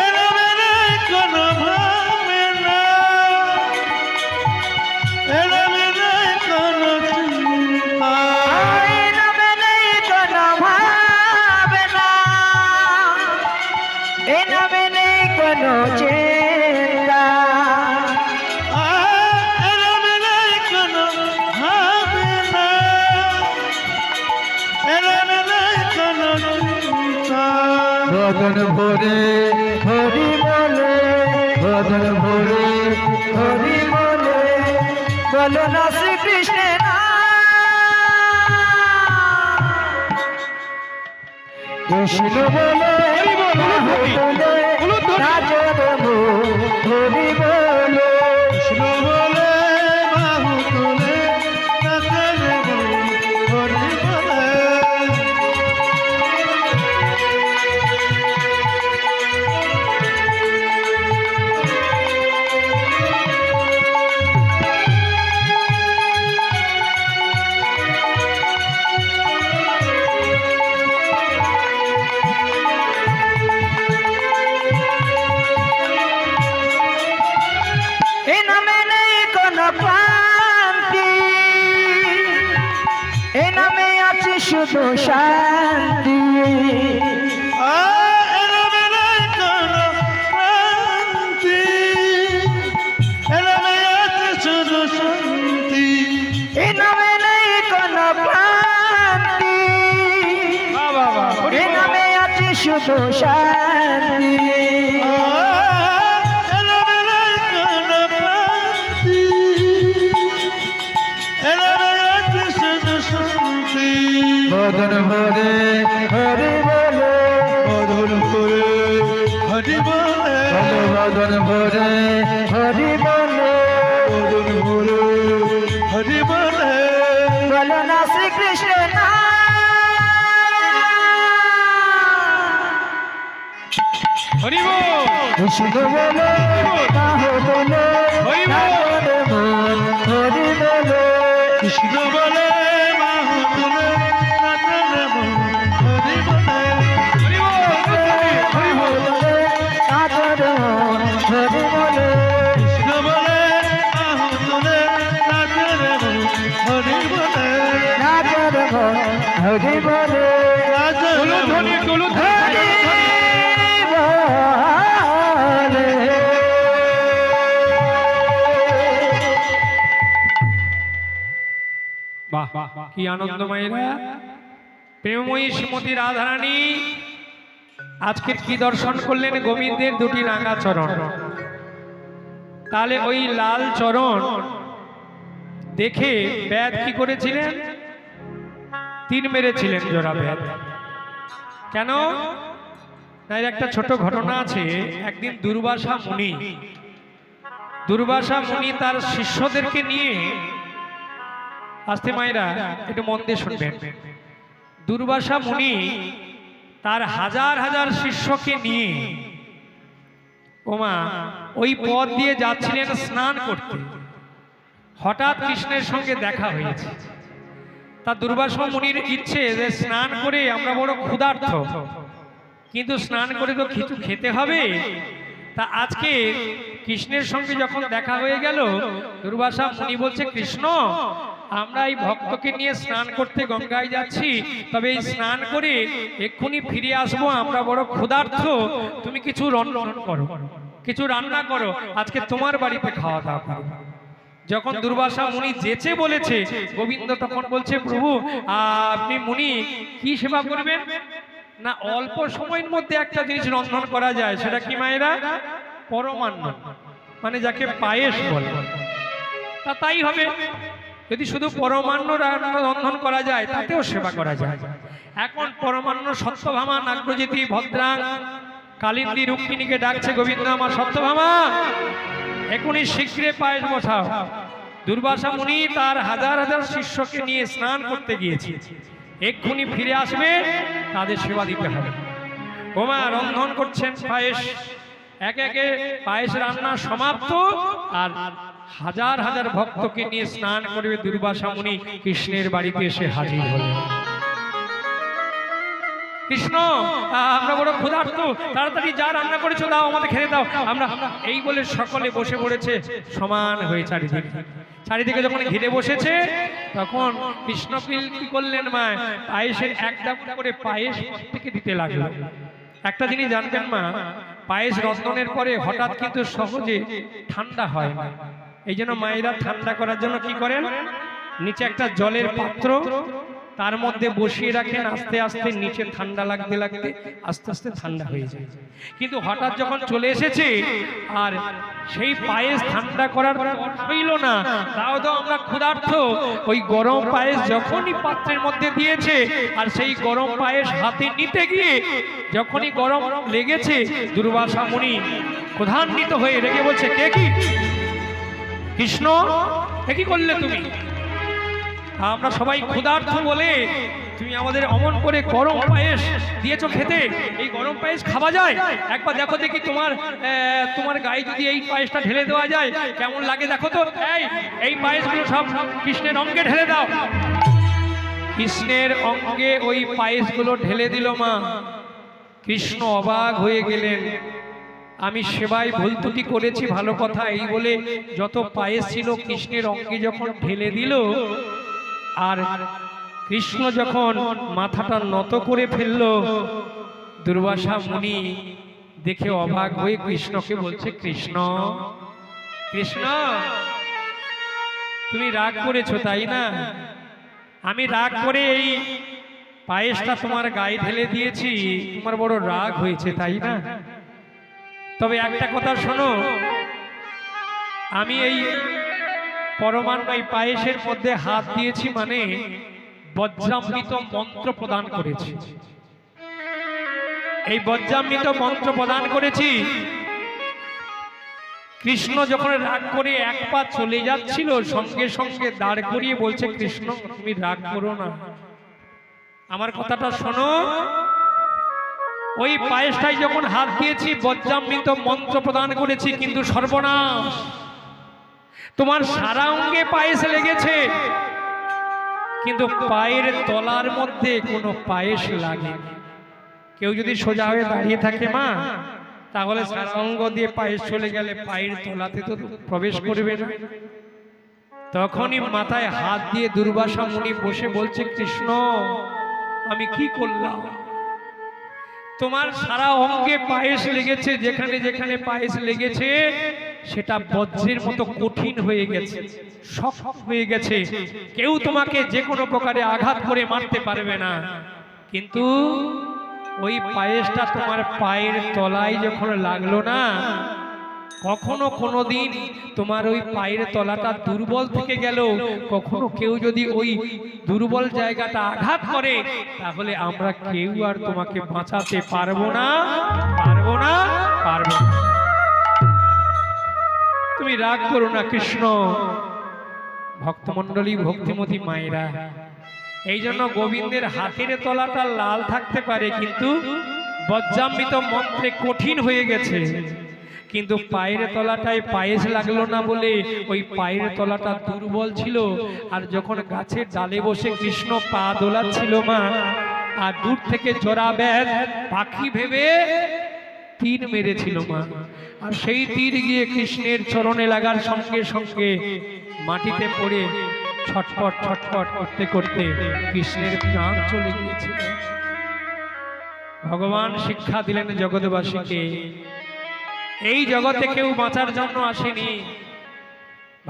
এরা মেরে কোনো ভাবে না, এরা মেরে কোনো চিন্তা। ওই নামে নেই কোনো ভাবনা, এ নামে নেই কোনো চিন্তা। এরা মেরে কোনো ভাবে না, এরা মেরে কোনো চিন্তা। বদন ভরে হরি বলে, বদন ভরে হরি বলে, বলো না শ্রীকৃষ্ণের নাম। কৃষ্ণ বলে হরি বল, হরি বল। হলুদ ধরি। নাচর হরি বলে। কৃষ্ণ বলে বাহু তুলে নাচরে মন হরি বলে। এ নামে নেই কোনো ক্লান্তি, এ নামে আছে শুধু শান্তি। এরা মেরে কোনো শান্তি, এরা মেরে শুধু শান্তি। এ নামে নেই কোনো ক্লান্তি, বাবা বাবা হরি এ বল। নামে আছে শুধু শান্তি। এরা মেরে কোনো শান্তি, এরা মেরে শুধু শান্তি। বদন ভরে হরি বলে, বদন করে হরি বলে। বদন ভরে হরি বলে, বদন করে হরি বলে। বলো না শ্রীকৃষ্ণ নাম। হরি বল। কৃষ্ণ বলে বাহু তুলে হরি বল। নাচরে মন হরি বলে। কৃষ্ণ বলে বাহু তুলে নাচরে মন হরি বলে। হরি বল। হরি বল। নাচরে মন হরি বলে। কৃষ্ণ বলে বাহু তুলে নাচরে মন হরি বলে। নাচরে মন হরি বলে। টলুন ধ্বনি, টলুন ধ্বনি, হরি টলুন ধ্বনি। বলে। বাহ বাহ, কি আনন্দময়ীরা, প্রেমময়ী শ্রীমতী রাধারানী আজকে কি দর্শন করলেন? গোবিন্দের দুটি রাঙা চরণ। তাহলে ওই লাল চরণ দেখে ব্যাদ কি করেছিলেন? তীর মেরেছিলেন জোড়া ব্যাদ। কেন? তাই একটা ছোট ঘটনা আছে। একদিন দুর্বাসা মুনি তার শিষ্যদেরকে নিয়ে, আস্তে মায়েরা একটু মন দিয়ে শুনবেন, দুর্বাসা মুনি তার হাজার হাজার শিষ্যকে নিয়ে ওমা ওই পথ দিয়ে যাচ্ছিলেন স্নান করতে, হঠাৎ কৃষ্ণের সঙ্গে দেখা হয়েছে। তা দুর্বাসা মুনির ইচ্ছে যে স্নান করে আমরা বড় ক্ষুধার্ত, কিন্তু স্নান করে তো কিছু খেতে হবে। তা আজকে কৃষ্ণের সঙ্গে যখন দেখা হয়ে গেল, দুর্বাসা মুনি বলছে, কৃষ্ণ আমরা এই ভক্তকে নিয়ে স্নান করতে গঙ্গায় যাচ্ছি, তবে এই স্নান করে এক্ষুনি ফিরে আসবো, আমরা বড় ক্ষুধার্ত, তুমি কিছু রন্ধন করো, কিছু রান্না করো, আজকে তোমার বাড়িতে খাওয়া দাওয়া করো। যখন দুর্বাসা মুনি যেচে বলেছে, গোবিন্দ তখন বলছে, প্রভু আপনি মুনি কি সেবা করবেন না? অল্প সময়ের মধ্যে একটা জিনিস রন্ধন করা যায়, সেটা কি মায়েরা? পরমান্ন, মানে যাকে পায়েস বলে। তা তাই হবে, যদি শুধু পরমান্ন রন্ধন করা যায় তাতেও সেবা করা যায়। এখন পরমান্ন সত্যভামা নাগ্রজিতি ভদ্রাং কালিন্দী রুক্মিণীকে ডাকছে, গোবিন্দ আমার সত্যভামা এখনই শীঘ্রে পায়েস বসাও। দুর্বাসা মুনি তার হাজার হাজার শিষ্যকে নিয়ে স্নান করতে গিয়েছে, এক্ষুনি ফিরে আসবে, তাদের সেবা দিতে হবে। ওমা রন্ধন করছেন পায়েস, একে একে পায়েস রান্না সমাপ্ত, আর হাজার হাজার ভক্তকে নিয়ে স্নান করবে দুর্বাসা মুনি কৃষ্ণের বাড়িতে এসে হাজির হলেন। কৃষ্ণ আমরা বড় ক্ষুধার্ত, তাড়াতাড়ি যা রান্না করেছো দাও, আমাদের খেতে দাও। আমরা এই বলে সকলে বসে পড়েছে সমান হয়ে চারিদিকে। চারিদিকে যখন ঘিরে বসেছে, তখন কৃষ্ণ কি করলেন, মা পায়েসের এক ডাব করে পায়েস প্রত্যেকে দিতে লাগলো। একটা জিনিস জানবেন মা, পায়েস রন্ধনের পরে হঠাৎ কিন্তু সহজে ঠান্ডা হয় না। এই জন্য মায়েরা ঠান্ডা করার জন্য কি করেন, নিচে একটা জলের পাত্র তার মধ্যে বসিয়ে রাখেন, আস্তে আস্তে নিচে ঠান্ডা লাগতে লাগতে আস্তে আস্তে ঠান্ডা হয়ে যায়। কিন্তু হঠাৎ যখন চলে এসেছে আর সেই পায়েস ঠান্ডা করার হইল না, তাও তো আমরা ক্ষুধার্ত, ওই গরম পায়েস যখনই পাত্রের মধ্যে দিয়েছে আর সেই গরম পায়েস হাতে নিতে গিয়ে যখনই গরম লেগেছে, দুর্বাসা মুনি ক্রোধান্বিত হয়ে রেগে বলছে, কে কি কৃষ্ণ, এ কি করলে তুমি? আমরা সবাই ক্ষুধার্ত বলে তুমি আমাদের অমন করে গরম পায়েস দিয়েছো খেতে, এই গরম পায়েস খাওয়া যায়? একবার দেখো দেখি তোমার গায়ে যদি এই পায়েসটা ঢেলে দেওয়া যায় কেমন লাগে, দেখো তো। এই পায়েসগুলো সব কৃষ্ণের অঙ্গে ঢেলে দাও। কৃষ্ণের অঙ্গে ওই পায়েসগুলো ঢেলে দিল মা। কৃষ্ণ অবাক হয়ে গেলেন, আমি সেবায় ভুল ত্রুটি করেছি ভালো কথা, এই বলে যত পায়েস ছিল কৃষ্ণের অঙ্গে যখন ঢেলে দিল, আর কৃষ্ণ যখন মাথাটা নত করে ফেলল, দুর্বাসা মুনি দেখে অবাক হয়ে কৃষ্ণকে বলছে, কৃষ্ণ কৃষ্ণ তুমি রাগ করেছো তাই না? আমি রাগ করে এই পায়েসটা তোমার গায়ে ঢেলে দিয়েছি, তোমার বড় রাগ হয়েছে তাই না? তবে একটা কথা শোনো, আমি এই পরমান্ন এই পায়েসের মধ্যে হাত দিয়েছি মানে বজ্রামৃত মন্ত্র প্রদান করেছি। এই বজ্রামৃত মন্ত্র প্রদান করেছি। কৃষ্ণ যখন রাগ করে এক পা চলে যাচ্ছিল, সঙ্গে সঙ্গে দাঁড় করিয়ে বলছে, কৃষ্ণ তুমি রাগ করো না, আমার কথাটা শোনো। ওই পায়েসটাই যখন হাত দিয়েছি বজ্রামৃত মন্ত্র প্রদান করেছি, কিন্তু সর্বনাশ, তোমার সারা অঙ্গে পায়েস লেগেছে, কিন্তু পায়ের তলার মধ্যে কোনো পায়েস লাগে। কেউ যদি সোজা হয়ে দাঁড়িয়ে থাকে মা, তাহলে সারা অঙ্গ দিয়ে পায়েস চলে গেলে পায়ের তলাতে তো প্রবেশ করবে না। তখনই মাথায় হাত দিয়ে দুর্বাসা মুনি বসে বলছে, কৃষ্ণ আমি কি করলাম? তোমার সারা অঙ্গে পায়েস লেগেছে, যেখানে যেখানে পায়েস লেগেছে সেটা বজ্রের মতো কঠিন হয়ে গেছে, শক্ত হয়ে গেছে, কেউ তোমাকে যে কোনো প্রকারে আঘাত করে মারতে পারবে না। কিন্তু ওই পায়েসটা তোমার পায়ের তলায় যখন লাগলো না, কখনো কোনোদিন তোমার ওই পায়ের তলাটা দুর্বল থেকে গেল, কখনো কেউ যদি ওই দুর্বল জায়গাটা আঘাত করে, তাহলে আমরা কেউ আর তোমাকে বাঁচাতে পারবো না, পারবো না, পারবো না। তুমি রাগ করো না কৃষ্ণ। ভক্তমণ্ডলী, ভক্তিমতী মায়েরা, এই জন্য গোবিন্দের হাতের তলাটা লাল থাকতে পারে, কিন্তু বজ্রামৃত মন্ত্রে কঠিন হয়ে গেছে। কিন্তু পায়ের তলাটায় পায়েস লাগলো না বলে ওই পায়ের তলাটা দুর্বল ছিল। আর যখন গাছের ডালে বসে কৃষ্ণ পা দোলাচ্ছিল মা, আর দূর থেকে জোড়া ব্যাধ পাখি ভেবে তীর মেরেছিল মা, আর সেই তীর গিয়ে কৃষ্ণের চরণে লাগার সঙ্গে সঙ্গে মাটিতে পড়ে ছটফট ছটফট করতে করতে কৃষ্ণের প্রাণ চলে গিয়েছিল। ভগবান শিক্ষা দিলেন জগৎবাসীকে, এই জগতে কেউ বাঁচার জন্য আসেনি।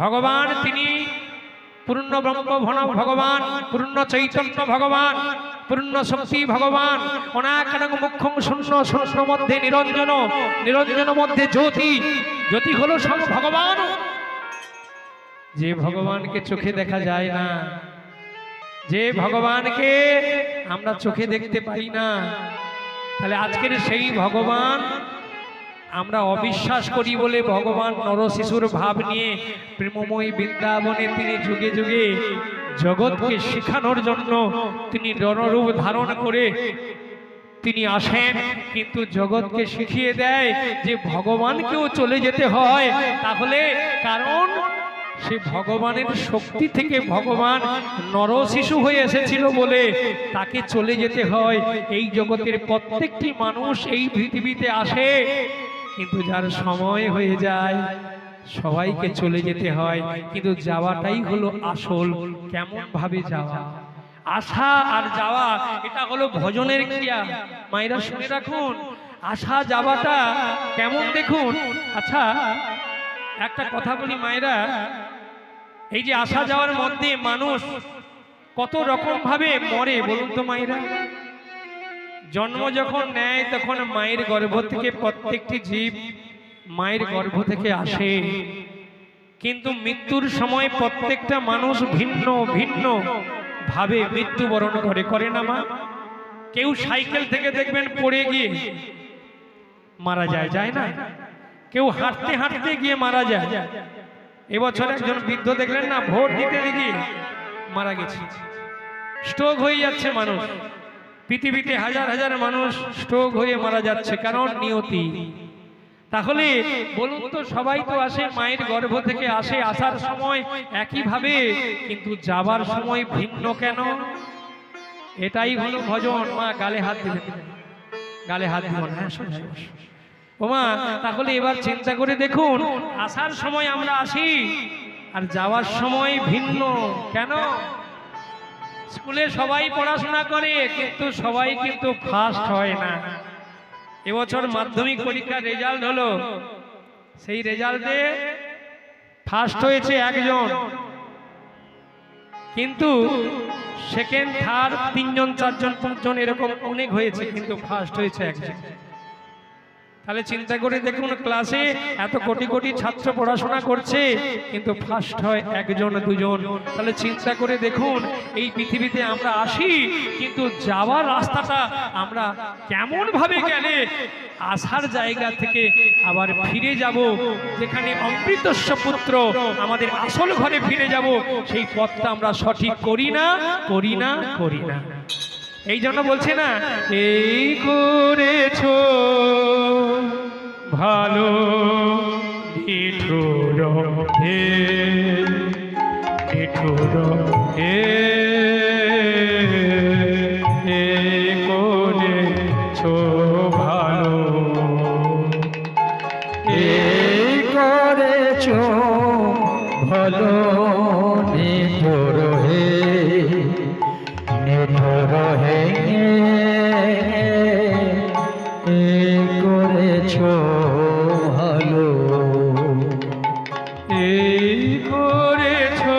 ভগবান তিনি পূর্ণ ব্রহ্ম ভগবান, পূর্ণ চৈতন্য ভগবান, পূর্ণ শক্তি ভগবান। অনাকারং মুখ্যং শূন্য, শূন্য মধ্যে নিরঞ্জন, নিরঞ্জন মধ্যে জ্যোতি, জ্যোতি হলো সব ভগবান। যে ভগবানকে চোখে দেখা যায় না, যে ভগবানকে আমরা চোখে দেখতে পাই না, তাহলে আজকের সেই ভগবান আমরা অবিশ্বাস করি বলে ভগবান নরশিশুর ভাব নিয়ে প্রেমময়ী বৃন্দাবনে তিনি যুগে যুগে জগৎকে শেখানোর জন্য তিনি নররূপ ধারণ করে তিনি আসেন, কিন্তু জগৎকে শিখিয়ে দেয় যে ভগবানকেও চলে যেতে হয়। তাহলে কারণ সে ভগবানের শক্তি থেকে ভগবান নরশিশু হয়ে এসেছিল বলে তাকে চলে যেতে হয়। এই জগতের প্রত্যেকটি মানুষ এই পৃথিবীতে আসে, কিন্তু যার সময় হয়ে যায় সবাইকে চলে যেতে হয়। কিন্তু যাওয়াটাই হলো আসল। কেমন ভাবে যাওয়া, আসা আর যাওয়া, এটা হলো ভজনের ক্রিয়া। মায়েরা শুনে রাখুন, আসা যাওয়াটা কেমন দেখুন। আচ্ছা একটা কথা বলি মায়েরা, এই যে আসা যাওয়ার মধ্যে মানুষ কত রকম ভাবে মরে বলুন তো মায়েরা। জন্ম যখন নেয় তখন মায়ের গর্ভ থেকে প্রত্যেকটি জীব মায়ের গর্ভ থেকে আসে, কিন্তু মৃত্যুর সময় প্রত্যেকটা মানুষ ভিন্ন ভিন্ন ভাবে মৃত্যুবরণ করে, করে না মা? কেউ সাইকেল থেকে দেখবেন পড়ে গিয়ে মারা যায়, যায় না? কেউ হাঁটতে হাঁটতে গিয়ে মারা যায়। এবছর একজন বৃদ্ধ দেখলেন না, ভোট দিতে গিয়ে মারা গেছে। স্ট্রোক হয়ে যাচ্ছে মানুষ, পৃথিবীতে হাজার হাজার মানুষ স্ট্রোক হয়ে মারা যাচ্ছে, কারণ নিয়তি। তাহলে বলুন তো, সবাই তো আসে মায়ের গর্ভ থেকে আসে, আসার সময় একই ভাবে, কিন্তু যাবার সময় ভিন্ন কেন? এটাই হলো ভজন। মা গালে হাত দিবেন, গালে হাত দিবেন। হ্যাঁ ওমা, তাহলে এবার চিন্তা করে দেখুন, আসার সময় আমরা আসি আর যাওয়ার সময় ভিন্ন কেন? স্কুলে সবাই পড়াশোনা করে, কিন্তু সবাই কিন্তু ফার্স্ট হয় না। এবছর মাধ্যমিক পরীক্ষার রেজাল্ট হলো, সেই রেজাল্টে ফার্স্ট হয়েছে একজন, কিন্তু সেকেন্ড থার্ড তিনজন চারজন পাঁচজন এরকম অনেক হয়েছে, কিন্তু ফার্স্ট হয়েছে একজন। তাহলে চিন্তা করে দেখুন, ক্লাসে এত কোটি কোটি ছাত্র পড়াশোনা করছে, কিন্তু ফার্স্ট হয় একজন দুজন। তাহলে চিন্তা করে দেখুন, এই পৃথিবীতে আমরা আসি, কিন্তু যাওয়ার রাস্তাটা আমরা কেমন ভাবে গেলে আসার জায়গা থেকে আবার ফিরে যাব, যেখানে অমৃতস্য পুত্র আমাদের আসল ঘরে ফিরে যাব, সেই পথটা আমরা সঠিক করি না, করি না, করি না। এই জন্য বলছে না, এই করেছো ভালো নিঠুর হে, নিঠুর হে, এই করেছো ভালো, এই করেছো ভালো নিঠুর হে, নিঠুর হে, এই করেছো ভালো, এই করেছো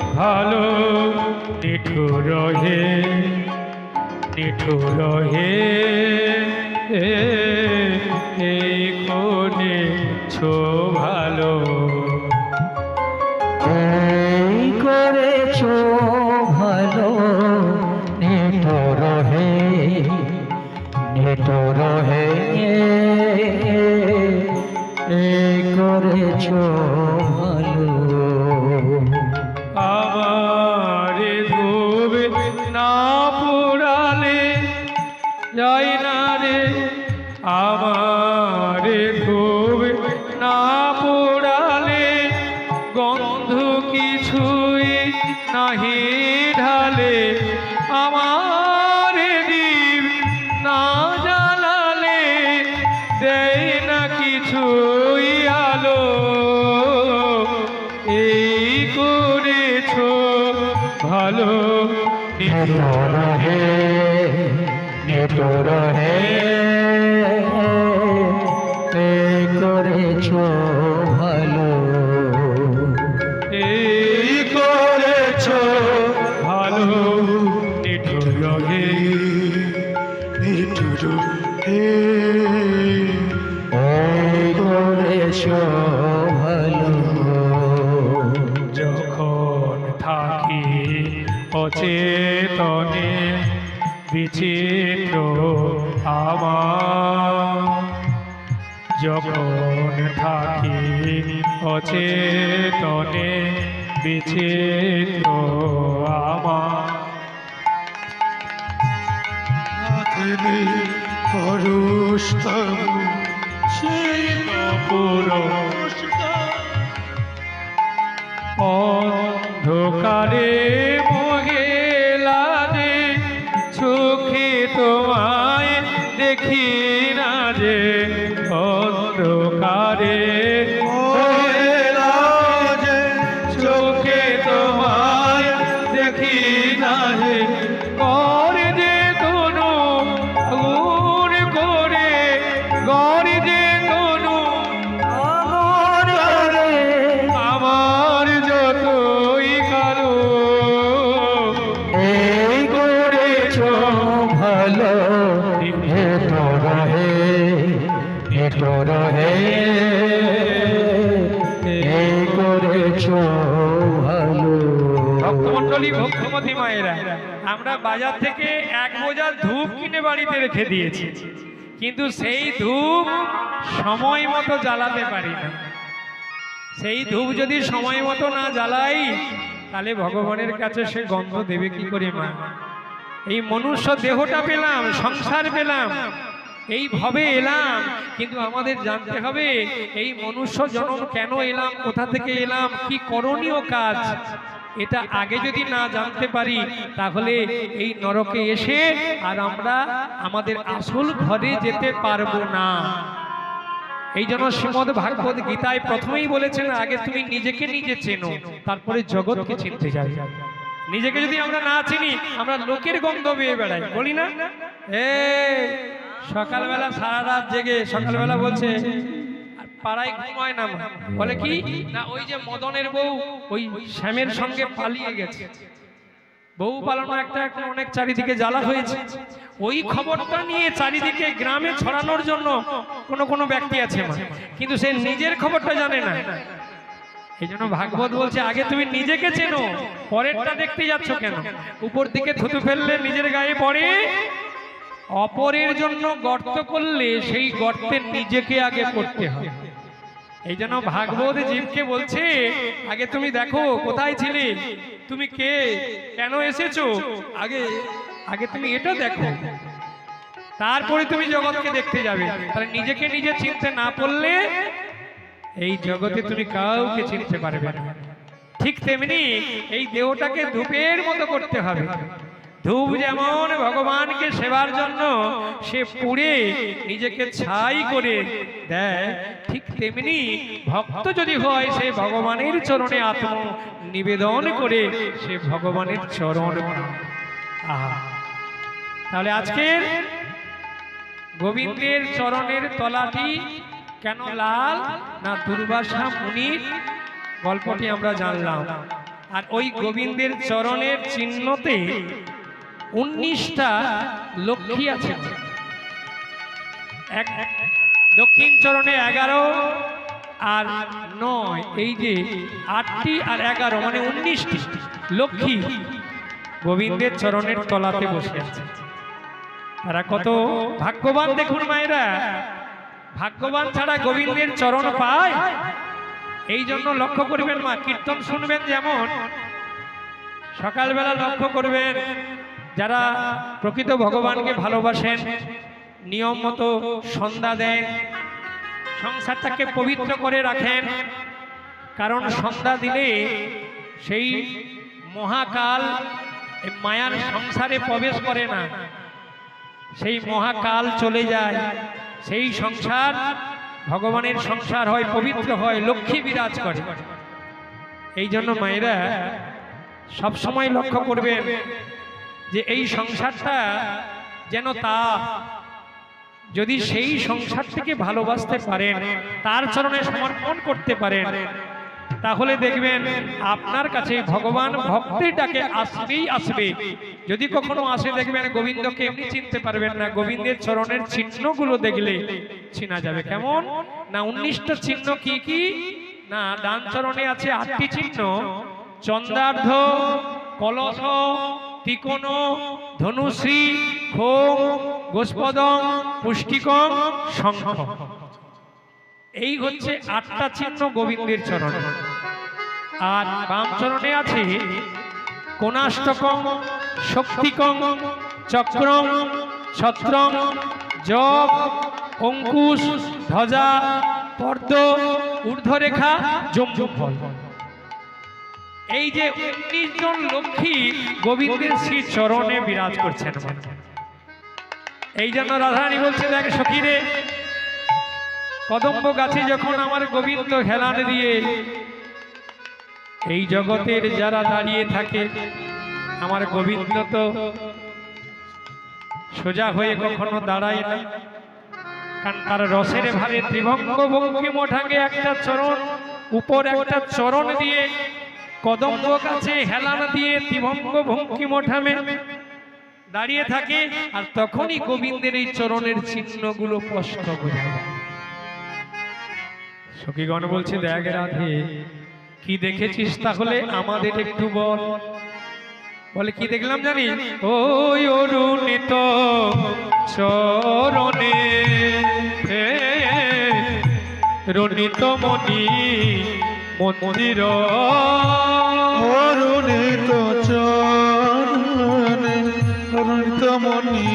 ভালো নিঠুর হে, নিঠুর হে, এই করেছো ভালো, এই করেছো ভালো নিঠুর হে, নিঠুর হে, এই করেছো ভালো। আমার ধূপ না পুরালে যায় না রে, আমার ধূপ নাহি ঢালে আমার দীপ না জ্বালালে দেয় না কিছুই আলো এই করেছো ভালো নিটোর হে নিটোর হে এই করেছো ভালো এই করেছো ভালো নিঠুর হে নিঠুর হে এই করেছো ভালো যখন থাকি অচেতনে বিচিত্র আমার যখন থাকি অচেতনে বিচিত্র আমার হাতে নেই পরশ তবু সেই পুরো অন্ধকারে মহিলারে চোখে তোমায় দেখি না যে অন্ধকারে মহিলারে চোখে তোমায় দেখি না যে করে যে কোনো গুণ করে গড়ে যে কোনো আমার ঘরে আমার যতই কালো এই করেছো ভালো নিটোর হে নিটোর হে এই করেছো ভালো ভক্তমণ্ডলী ভক্তমতী মায়েরা আমরা বাজার থেকে 1 বোঝা ধূপ কিনে বাড়িতে রেখে দিয়েছি কিন্তু সেই ধূপ সময় মতো জ্বালাতে পারি না সেই ধূপ যদি সময় মতো না জ্বালাই তাহলে ভগবানের কাছে সে গন্ধ দেবে কি করে মা এই মনুষ্য দেহটা পেলাম সংসার পেলাম এই ভাবে এলাম কিন্তু আমাদের জানতে হবে এই মনুষ্য জন্ম কেন এলাম কোথা থেকে এলাম কি করণীয় কাজ এটা আগে যদি না জানতে পারি তাহলে এই নরকে এসে আর আমরা আমাদের আসল ঘরে যেতে পারবো না এই জন্য শ্রীমদ্ ভাগবত গীতায় প্রথমেই বলেছেন আগে তুমি নিজেকে নিজে চেনো তারপরে জগৎকে চিনতে যাবে নিজেকে যদি আমরা না চিনি আমরা লোকের গন্ধ পেয়ে বেড়াই বলি না সকালবেলা সারা রাত জেগে সকালবেলা বলছে পাড়ায় ঘুমায় না বলে কি না ওই যে মদনের বউ ওই শ্যামের সঙ্গে পালিয়ে গেছে বউ পালানো একটা এখন অনেক চারিদিকে জ্বালা হয়েছে ওই খবরটা নিয়ে চারিদিকে গ্রামে ছড়ানোর জন্য কোনো ব্যক্তি আছে কিন্তু সে নিজের খবরটা জানে না এই জন্য ভাগবত বলছে আগে তুমি নিজেকে চেনো পরেরটা দেখতে যাচ্ছ কেন উপর দিকে থুতু ফেললে নিজের গায়ে পড়ে অপরের জন্য গর্ত করলে সেই গর্তে নিজেকে আগে পড়তে হয় এই জন্য ভাগবত জীবকে বলছে আগে তুমি দেখো কোথায় ছিলে তুমি কে কেন এসেছো আগে আগে তুমি এটা দেখো তারপরে তুমি জগৎকে দেখতে যাবে তাহলে নিজেকে নিজে চিনতে না পারলে এই জগতে তুমি কাউকে চিনতে পারবে না ঠিক তেমনি এই দেহটাকে ধূপের মতো করতে হবে ধূপ যেমন ভগবানকে সেবার জন্য সে পুড়ে নিজেকে ছাই করে দেয় ঠিক তেমনি ভক্ত যদি হয় সে ভগবানের চরণে আত্ম নিবেদন করে সে ভগবানের চরণ আহা তাহলে আজকের গোবিন্দের চরণের তলাটি কেন লাল না দুর্বাসা মুনির গল্পটি আমরা জানলাম আর ওই গোবিন্দের চরণের চিহ্নতে 19টা লক্ষ্মী আছে দক্ষিণ চরণে 11 আর 9 এই যে 8টি আর 11 মানে 19টি লক্ষ্মী গোবিন্দের চরণের তলাতে বসে আছে তারা কত ভাগ্যবান দেখুন মায়েরা ভাগ্যবান ছাড়া গোবিন্দের চরণ পায় এই জন্য লক্ষ্য করবেন মা কীর্তন শুনবেন যেমন সকালবেলা লক্ষ্য করবেন যারা প্রকৃত ভগবানকে ভালোবাসেন নিয়ম মতো সন্ধ্যা দেন সংসারটাকে পবিত্র করে রাখেন কারণ সন্ধ্যা দিলে সেই মহাকাল এই মায়ার সংসারে প্রবেশ করে না, সেই মহাকাল চলে যায়, সেই সংসার ভগবানের সংসার হয়, পবিত্র হয়, লক্ষ্মী বিরাজ করে। এই জন্য মায়েরা সব সময় লক্ষ্য করবেন যে এই সংসারটা যেন তা যদি সেই সংসার থেকে ভালোবাসতে পারেন, তার চরণে সমর্পণ করতে পারেন, তাহলে দেখবেন আপনার কাছে ভগবান ভক্তের ডাকে আসবেই আসবে। যদি কখনো আসে দেখবেন গোবিন্দকে এমনি চিনতে পারবেন না, গোবিন্দের চরণের চিহ্নগুলো দেখলে চিনা যাবে। কেমন না 19টা চিহ্ন কি কি না, ডান চরণে আছে 8টি চিহ্ন, চন্দ্রার্ধ, কলস, ত্রিকোণ, ধনুশ্রী, খোম, গোষ্পদম, পুষ্টিকম, শঙ্খ। এই হচ্ছে 8টা চিহ্ন গোবিন্দের চরণে। আর বাম চরণে আছে কোণাষ্টকম, শক্তিকম, চক্রম, ছত্রম, জপ, অঙ্কুশ, ধ্বজা, পদ্ম, ঊর্ধ্বরেখা, জম্বুফল। এই যে 19 জন লক্ষ্মী গোবিন্দের শ্রী চরণে বিরাজ করছেন। এই জন্য রাধারানী বলছে, দেখ সখী রে, কদম্ব গাছে যখন আমার গোবিন্দ হেলান দিয়ে এই জগতের যারা দাঁড়িয়ে থাকে, আমার গোবিন্দ তো সোজা হয়ে কখনো দাঁড়ায় না, কারণ তার রসের ভারে ত্রিভঙ্গ ভঙ্গি মোঠাঙ্গে একটা চরণ উপর একটা চরণ দিয়ে কদম্ব গাছে হেলান দিয়ে ত্রিভঙ্গ ভঙ্গি মোঠামে দাঁড়িয়ে থাকে। আর তখনই গোবিন্দের এই চরণের চিহ্নগুলো স্পষ্ট বোঝা যায়। সখীগণ বলছে, দেখ রাধে কি দেখেছিস তাহলে আমাদের একটু বল। বলে কি দেখলাম জানি, ওই অরুণিত চরণে রণিত মণি মন্দির, অরুণিত চরণে অরুণিত মণি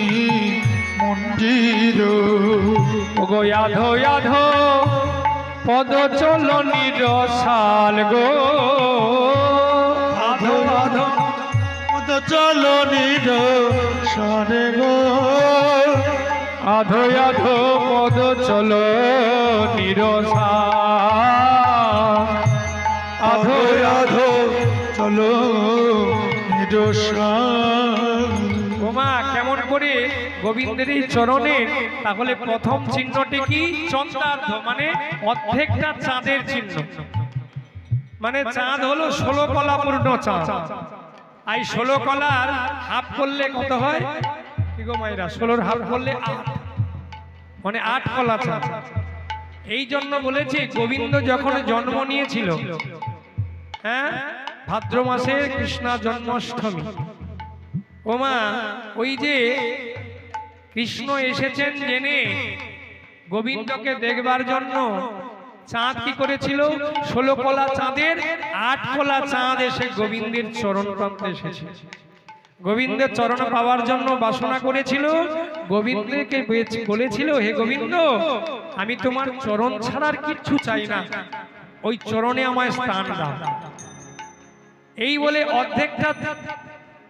মন্দির, ওগো আধো আধো পদ চলনি রসাল গো, আধো আধো পদ চলনির সারে গো, আধো আধো পদ চলো নিরসাল, আধো আধো চলো নিরসাল। ওমা কেমন করে গোবিন্দের এই চরণে। তাহলে প্রথম চিহ্নটি কি, চন্দ্রার্ধ মানে অর্ধেকটা চাঁদের চিহ্ন, মানে চাঁদ হলো 16 কলা পূর্ণ চাঁদ। এই 16 কলার হাফ করলে কত হয় কি গো মায়েরা, 16 হাফ করলে 8, মানে 8 কলা চাঁদ। এই জন্য বলেছি গোবিন্দ যখন জন্ম নিয়েছিল, হ্যাঁ ভাদ্র মাসে কৃষ্ণা জন্মাষ্টমী, ওমা ওই যে কৃষ্ণ এসেছেন জেনে গোবিন্দকে দেখবার জন্য চাঁদ কি করেছিল, 16 কলা চাঁদের 8 কলা চাঁদ এসে গোবিন্দের চরণ প্রান্তে এসেছে। গোবিন্দের চরণ পাওয়ার জন্য বাসনা করেছিল, গোবিন্দকে বলেছিল, হে গোবিন্দ আমি তোমার চরণ ছাড়ার কিচ্ছু চাই না, ওই চরণে আমায় স্থান দাও। এই বলে অর্ধেকটা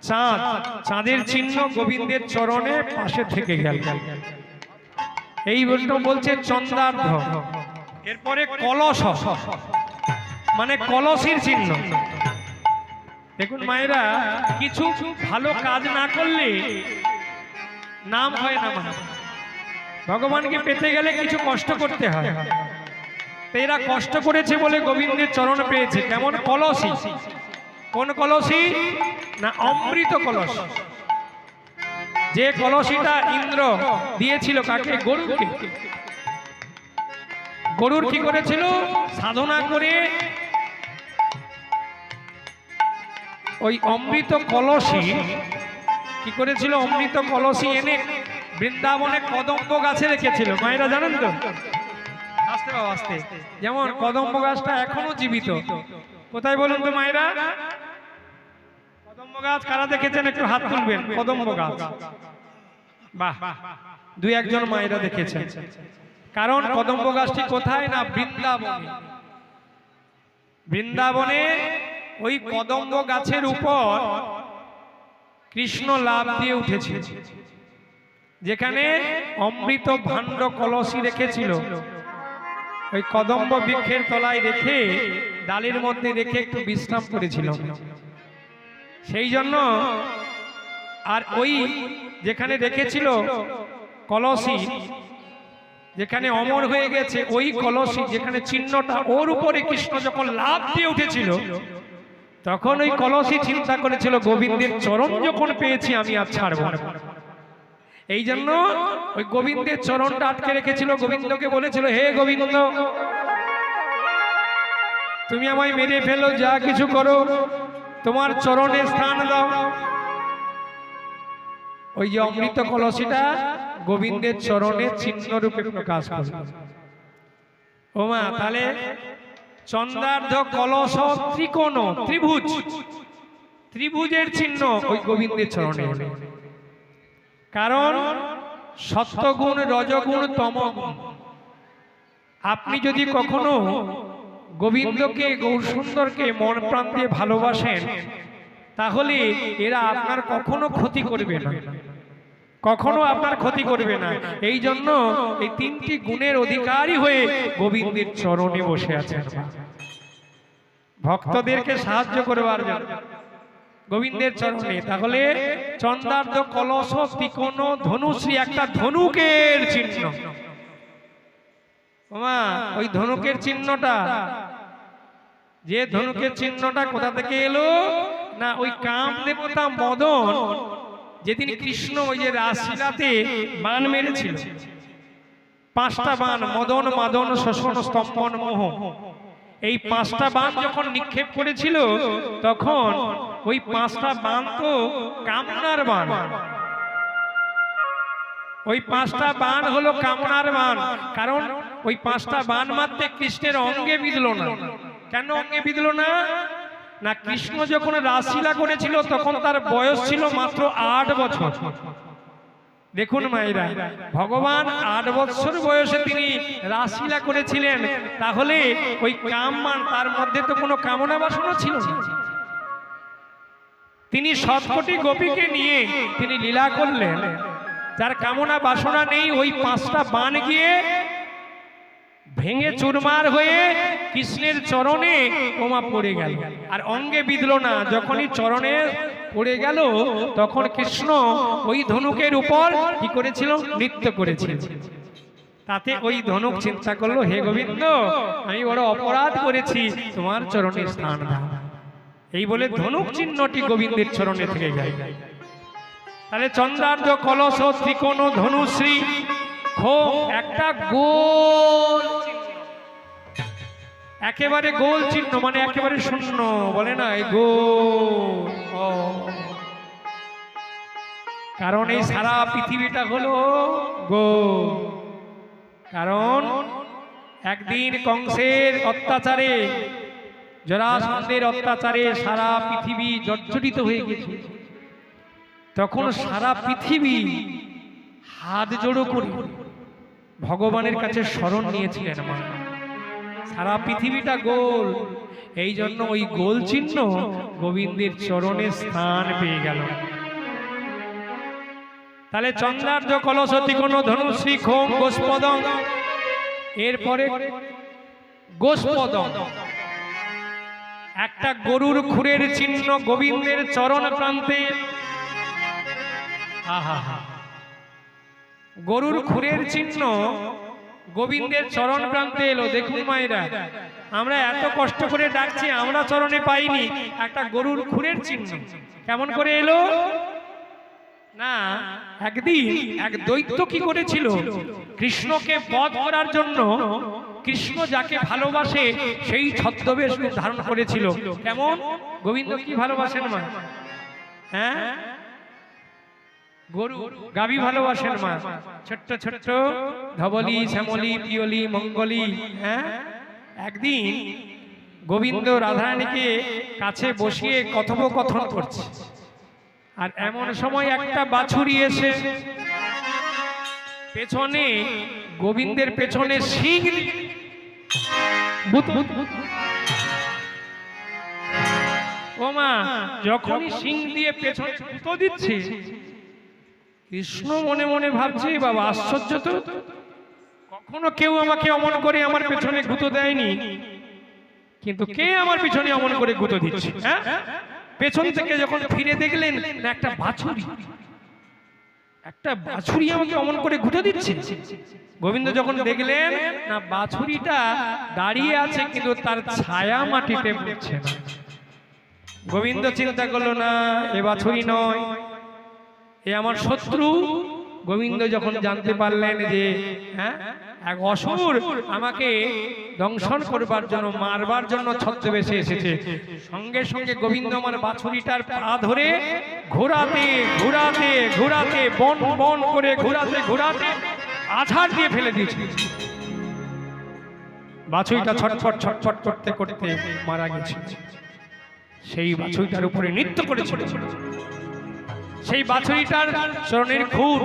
চাঁদ, চাঁদের চিহ্ন গোবিন্দের চরণে পাশে থেকে গেল। এই বলছে চন্দ্রার্ধ। এরপরে কলস মানে কলসির চিহ্ন। দেখুন মায়েরা, কিছু ভালো কাজ না করলে নাম হয় না। ভগবানকে পেতে গেলে কিছু কষ্ট করতে হয়, তো এরা কষ্ট করেছে বলে গোবিন্দের চরণ পেয়েছে। কেমন কলসি, কোন কলসি না অমৃত কলস। যে কলসিটা ইন্দ্র দিয়েছিল কাকে, গরুকে। গরুর কি করেছিল, সাধনা করে ওই অমৃত কলসি কি করেছিল, অমৃত কলসি এনে বৃন্দাবনে কদম্ব গাছে রেখেছিল। মায়েরা জানেন তো, আস্তে বাবা আস্তে, যেমন কদম্ব গাছটা এখনো জীবিত। কোথায় বলুন তো মায়েরা, কদম্ব গাছ কারা দেখেছেন একটু হাত তুলবেন। কদম্ব গাছ, বাহ, 2-1 জন মায়েরা দেখেছেন। কারণ কদম্ব গাছটি কোথায় না বৃন্দাবনে। বৃন্দাবনে ওই কদম্ব গাছের উপর কৃষ্ণ লাফ দিয়ে উঠেছে, যেখানে অমৃত ভাণ্ড কলসি রেখেছিল ওই কদম্ব বৃক্ষের তলায় রেখে ডালের মধ্যে রেখে একটু বিশ্রাম করেছিল। সেই জন্য আর ওই যেখানে রেখেছিল কলসি, যেখানে অমর হয়ে গেছে ওই কলসি, যেখানে চিহ্নটা, ওর উপরে কৃষ্ণ যখন লাফ দিয়ে উঠেছিল তখন ওই কলসি চিন্তা করেছিল গোবিন্দের চরণ যখন পেয়েছি আমি আর ছাড়বো না। এই জন্য ওই গোবিন্দের চরণটা আটকে রেখেছিল। গোবিন্দকে বলেছিল, হে গোবিন্দ, তুমি আমায় মেরে ফেলো, যা কিছু করো, তোমার চরণে স্থান দাও। ওই যে অমৃত কলসিটা গোবিন্দের চরণে চিহ্ন রূপে প্রকাশ করল। ও মা, তাহলে চন্দ্রার্ধ কলস ত্রিকোণ, ত্রিভুজ, ত্রিভুজের চিহ্ন ওই গোবিন্দের চরণে। কারণ সত্যগুণ, রজগুণ, তমগুণ। আপনি যদি কখনো গোবিন্দকে, গৌরসুন্দরকে মন প্রাণ দিয়ে ভালোবাসেন, তাহলে এরা আপনার কখনো ক্ষতি করবে না, কখনো আপনার ক্ষতি করবে না। এই জন্য এই তিনটি গুণের অধিকারী হয়ে গোবিন্দের চরণে বসে আছেন, ভক্তদেরকে সাহায্য করবার জন্য গোবিন্দের চরণে। তাহলে চন্দ্রার্ধ কলস ত্রিকোণ ধনুশ্রী, একটা ধনুকের চিহ্ন। ওমা, ওই ধনুকের চিহ্নটা, যে ধনুকের চিহ্নটা কোথা থেকে এলো না, ওই কাম দেবতা মদন যেদিন কৃষ্ণ ওই যে রাসলীলাতে বাণ মেরেছিল, 5টা বাণ, মদন, মাদন, শোষণ, স্তম্ভন, মোহ, এই 5টা বাণ যখন নিক্ষেপ করেছিল তখন ওই 5টা বাণ তো কামনার বাণ। ওই 5টা বাণ হলো কামনার বাণ, কারণ ওই 5টা বাণ মারতে কৃষ্ণের অঙ্গে বিঁধল না। কেন অঙ্গে বিঁধল না? না, কৃষ্ণ যখন রাসলীলা করেছিল তখন তার বয়স ছিল মাত্র 8 বছর। দেখুন মায়েরা, ভগবান 8 বছর বয়সে তিনি রাসলীলা করেছিলেন। তাহলে ওই কামমান, তার মধ্যে তো কোনো কামনা বাসনা ছিল না। তিনি 7 কোটি গোপীকে নিয়ে তিনি লীলা করলেন, যার কামনা বাসনা নেই। ওই 5টা বাণ গিয়ে ভেঙে চুরমার হয়ে কৃষ্ণের চরণে ওমা পড়ে গেল, আর অঙ্গে বিঁধল না। যখনই চরণে পড়ে গেল তখন কৃষ্ণ ওই ধনুকের উপর কি করেছিল? নৃত্য করেছিল। তাতে ওই ধনুক চিন্তা করলো, হে গোবিন্দ, আমি বড় অপরাধ করেছি, তোমার চরণে স্থান দাও। এই বলে ধনুক চিহ্নটি গোবিন্দের চরণে থেকে যায়। তাহলে চন্দ্রার্ধ কলস ত্রিকোণ ধনুশ্রী একটা গোল, একেবারে গোল চিহ্ন, মানে একেবারে শূন্য বলে না, এই গোল। কারণ এই সারা পৃথিবীটা হলো গোল। কারণ একদিন কংসের অত্যাচারে, জরাসন্ধের অত্যাচারে সারা পৃথিবী জর্জরিত হয়ে গেছে। তখন সারা পৃথিবী হাত জোড়ো করে ভগবানের কাছে শরণ নিয়েছিলেন। সারা পৃথিবীটা গোল, এই জন্য ওই গোল চিহ্ন গোবিন্দের চরণে স্থান পেয়ে গেল। তাহলে চন্দ্রার্ধ কলস ত্রিকোণ ধনুশ্রী খোম গোস্পদং, এরপরে গোস্পদং একটা গরুর খুরের চিহ্ন গোবিন্দের চরণ প্রান্তে। গরুর খুরের চিহ্ন গোবিন্দের চরণ প্রান্তে এলো। দেখুন মায়েরা, আমরা এত কষ্ট করে ডাকছি, আমরা চরণে পাইনি, একটা গরুর খুরের চিহ্ন কেমন করে এলো না? একদিন এক দৈত্য কি করেছিল? কৃষ্ণকে বধ করার জন্য কৃষ্ণ যাকে ভালোবাসে সেই ছদ্মবেশ ধারণ করেছিল। কেমন? গোবিন্দ কি ভালোবাসেন মা? হ্যাঁ, গরু গাভী ভালোবাসেন মা, ছোট্ট ছোট্ট ধবলি, শ্যামলি, পিয়লি, মঙ্গলি। হ্যাঁ, একদিন গোবিন্দ রাধারানীকে কাছে বসিয়ে কথোপকথন করছে, আর এমন সময় একটা বাছুরি এসে পেছনে, গোবিন্দের পেছনে শিং ও মা, যখনই শিং দিয়ে পেছনে গুঁতো দিচ্ছে, কৃষ্ণ মনে মনে ভাবছে বাবা আশ্চর্য তো, কখনো কেউ আমাকে অমন করে আমার পেছনে গুঁতো দেয়নি, কিন্তু কে আমার পিছনে অমন করে গুঁতো দিচ্ছে? হ্যাঁ, পেছন থেকে যখন ফিরে দেখলেন না একটা বাছুরি আমাকে অমন করে গুঁতো দিচ্ছে। গোবিন্দ যখন দেখলেন না বাছুরিটা দাঁড়িয়ে আছে কিন্তু তার ছায়া মাটিতে পড়ছে না, গোবিন্দ চিন্তা করলো না এ বাছুরি নয়, এ আমার শত্রু। গোবিন্দ যখন জানতে পারলেন যে হ্যাঁ এক অসুর আমাকে দংশন করবার জন্য, মারবার জন্য ছদ্মবেশে এসেছে, সঙ্গে সঙ্গে গোবিন্দ আমার বাছুরিটার পা ধরে ঘোরাতে ঘোরাতে ঘোরাতে বন বন করে ঘোরাতে ঘোরাতে আছাড় দিয়ে ফেলে দিয়েছে। বাছুরিটা ছটফট ছটফট করতে করতে মারা গেছে। সেই বাছুরিটার উপরে নৃত্য করেছিল, সেই বাছুরিটার চরণের খুর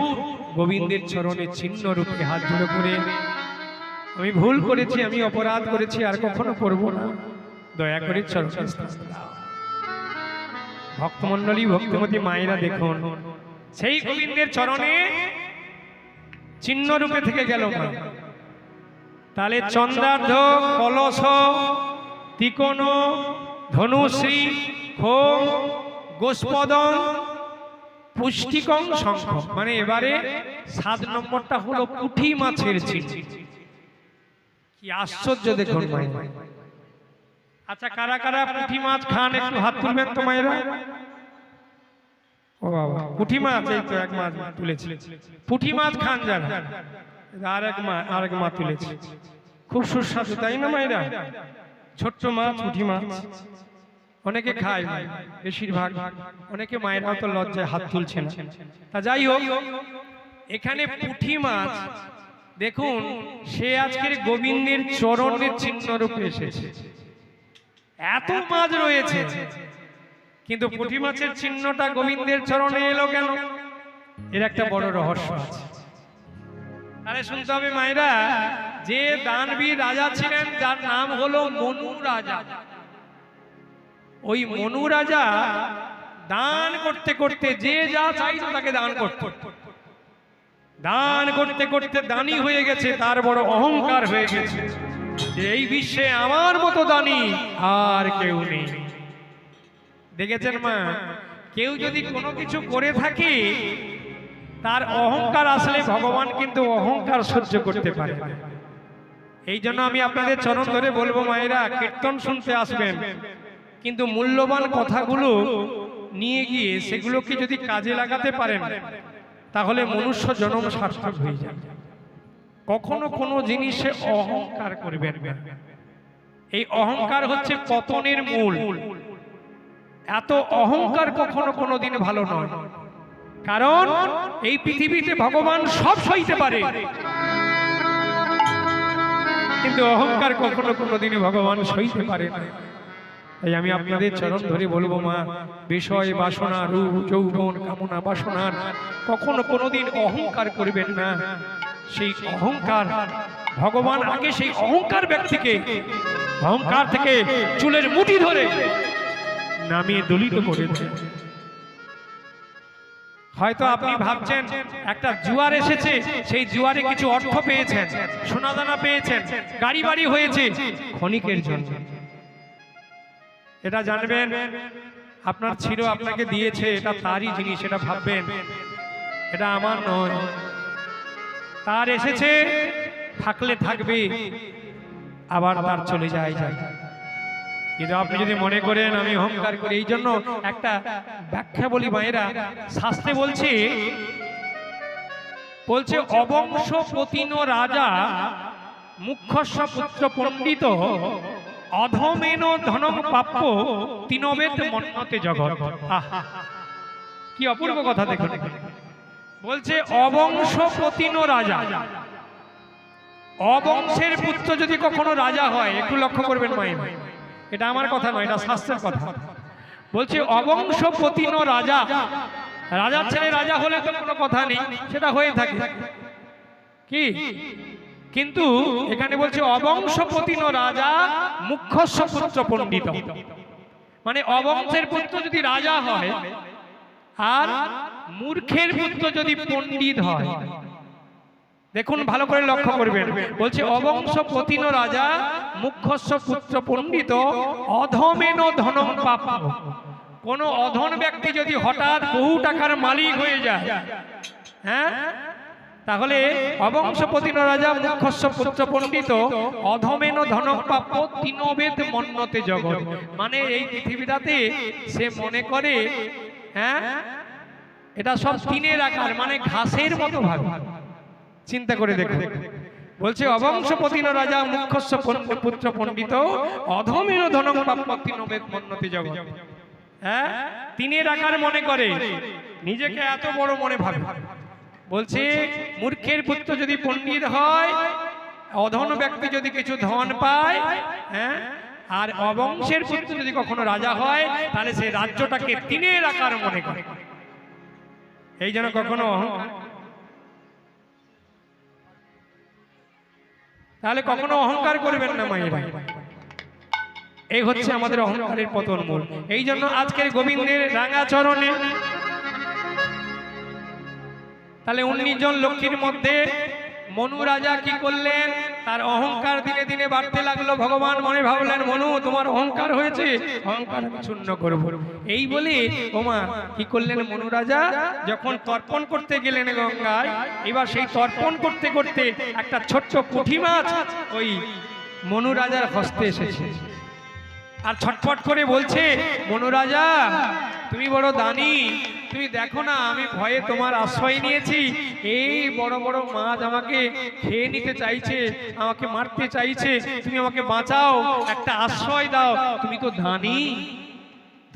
গোবিন্দের চরণে চিহ্ন রূপে হাত ধরে করে আমি ভুল করেছি, আমি অপরাধ করেছি, আর কখনো করব না, দয়া করে চরণে স্থান দাও। ভক্তমণ্ডলী, ভক্তিমতী মায়েরা দেখুন, সেই গোবিন্দের চরণে চিহ্ন রূপে থেকে গেল মা। তাহলে চন্দ্রার্ধ, কলস, তিকোন, ধনুশ্রী, খোম, গোস্পদম, পুষ্টিকং শঙ্খ, মানে এবারে 7 নম্বরটা হলো পুঁটি মাছের চিহ্ন। কি আশ্চর্য দেখুন মায়েরা। আচ্ছা, কারা কারা পুঁটি মাছ খান একটু হাত তুলবেন তো মায়েরা। ও বাবা, পুঁটি মাছ, এই তো এক মাছ তুলেছে, পুঁটি মাছ খান যারা, আরেক মা তুলেছে, খুব সুস্বাদু তাই না মায়েরা? ছোট্ট মাছ, পুঁটি মাছ অনেকে খায়, বেশিরভাগ, অনেকে মায়েরা তো লজ্জায় হাত তুলছে না। তা যাই হোক, এখানে পুঁটি মাছ দেখুন, সে আজকের গোবিন্দের চরণের চিহ্ন রূপে এসেছে। এত মাছ রয়েছে কিন্তু পুঁটি মাছের চিহ্নটা গোবিন্দের চরণে এলো কেন? এর একটা বড় রহস্য আছে। তাহলে শুনতে হবে মায়েরা, যে দানবীর রাজা ছিলেন যার নাম হলো মনু রাজা, ওই মনু রাজা দান করতে করতে যে যা চাইতো তাকে দান করত, দান করতে করতে দানি হয়ে গেছে, তার বড় অহংকার হয়ে গেছে যে এই বিশ্বে আমার মতো দানি আর কেউ নেই। দেখেছেন মা, কেউ যদি কোনো কিছু করে থাকে তার অহংকার আসলে ভগবান কিন্তু অহংকার সহ্য করতে পারে না। এই জন্য আমি আপনাদের চরণ ধরে বলবো মায়েরা, কীর্তন শুনতে আসবেন কিন্তু মূল্যবান কথাগুলো নিয়ে গিয়ে সেগুলোকে যদি কাজে লাগাতে পারেন তাহলে মনুষ্য জন্ম সার্থক হয়ে যাবে। কখনো কোনো জিনিসে অহংকার করবেন না, এই অহংকার হচ্ছে পতনের মূল। এত অহংকার কখনো কোনোদিন ভালো নয়, কারণ এই পৃথিবীতে ভগবান সব সইতে পারে কিন্তু অহংকার কখনো কোনোদিন ভগবান সইতে পারে না। তাই আমি আপনাদের চরণ ধরে বলবো মা, বিষয় বাসনা, রূপ যৌবন, কামনা বাসনার কখনো কোনোদিন অহংকার করবেন না। সেই অহংকার ভগবান আগে সেই অহংকার ব্যক্তিকে অহংকার থেকে চুলের মুঠি ধরে নামিয়ে দলিত করে দেন। হয়তো আপনি ভাবছেন একটা জুয়ার এসেছে, সেই জুয়ারে কিছু অর্থ পেয়েছেন, সোনাদানা পেয়েছেন, গাড়ি বাড়ি হয়েছে, ক্ষণিকের জন্য। এটা জানবেন আপনার ছিল, আপনাকে দিয়েছে, এটা তারই জিনিস, এটা ভাববেন এটা আমার নয়। তার এসেছে, থাকলে থাকবে, আবার তার চলে যায়। কিন্তু আপনি যদি মনে করেন আমি অহংকার করি, এই জন্য একটা ব্যাখ্যা বলি মায়েরা, শাস্ত্রে বলছে অবংশপতিন রাজা মুখ্যস্য পুত্র পণ্ডিত অধমেন ধনম প্রাপ্য তিনবেদ মন্যতে জগৎ। কি অপূর্ব কথা দেখুন, বলছে অবংশপতিন রাজা, অবংশের পুত্র যদি কখনো রাজা হয়, একটু লক্ষ্য করবেন মায়ের, এটা আমার কথা নয়, এটা শাস্ত্রের কথা। বলছে অবংশপতিন রাজা, রাজার ছেলে রাজা হলে তো কোনো কথা নেই, সেটা হয়ে থাকে কি, কিন্তু এখানে বলছে অবংশপতিন রাজা মুখ্যস্য পুত্র পণ্ডিত, মানে অবংশের পুত্র যদি রাজা হয় আর মূর্খের পুত্র যদি পণ্ডিত হয়, দেখুন ভালো করে লক্ষ্য করবেন, বলছে অবংশ পতিন রাজা মুখ্যস্য পুত্র পণ্ডিত অধমেন ধনম পাপ। কোন অধন ব্যক্তি যদি হঠাৎ বহু টাকার মালিক হয়ে যায়, হ্যাঁ, তাহলে অবংশপতি রাজা মুখ্যস্য পুত্র পণ্ডিত অধমেন ধনম প্রাপ্য তিনবেদ মন্নতে জগৎ। মানে এই পৃথিবীটাতে সে মনে করে, হ্যাঁ, এটা সব তিনের আকার, মানে ঘাসের মতো ভাবে। চিন্তা করে দেখুন, বলছে অবংশপতি রাজা মুখ্যস্য পুত্র পণ্ডিত অধমেন ধনম প্রাপ্য তিনবেদ মন্নতে জগৎ। হ্যাঁ, তিনের আকার মনে করে, নিজেকে এত বড় মনে ভাবে। বলছে মূর্খের পুত্র যদি পণ্ডিত হয়, অধন ব্যক্তি যদি কিছু ধন পায়, হ্যাঁ, আর অবংশের পুত্র যদি কখনো রাজা হয়, তাহলে সে রাজ্যটাকে তিনের আকার মনে করে। এই জন্য কখনো তাহলে কখনো অহংকার করবেন না মায়েরা। এই হচ্ছে আমাদের অহংকারের পতন মূল। এই জন্য আজকের গোবিন্দের রাঙা চরণে তাহলে 19 জন লক্ষ্মীর মধ্যে মনু রাজা কি করলেন, তার অহংকার দিনে দিনে বাড়তে লাগলো। ভগবান মনে ভাবলেন, মনু তোমার অহংকার হয়েছে, অহংকার শূন্য করব। এই বলে ওমা কি করলেন মনু রাজা, যখন তর্পণ করতে গেলেন গঙ্গায়, এবার সেই তর্পণ করতে করতে একটা ছোট্ট পুঁটি মাছ ওই মনু রাজার হস্তে এসেছে। আর ছটফট করে বলছে, মনু রাজা তুমি বড় দানি, তুমি দেখো না আমি ভয়ে তোমার আশ্রয় নিয়েছি, এই বড় বড় মাছ আমাকে খেয়ে নিতে চাইছে, আমাকে মারতে চাইছে, তুমি আমাকে বাঁচাও, একটা আশ্রয় দাও, তুমি তো দানি।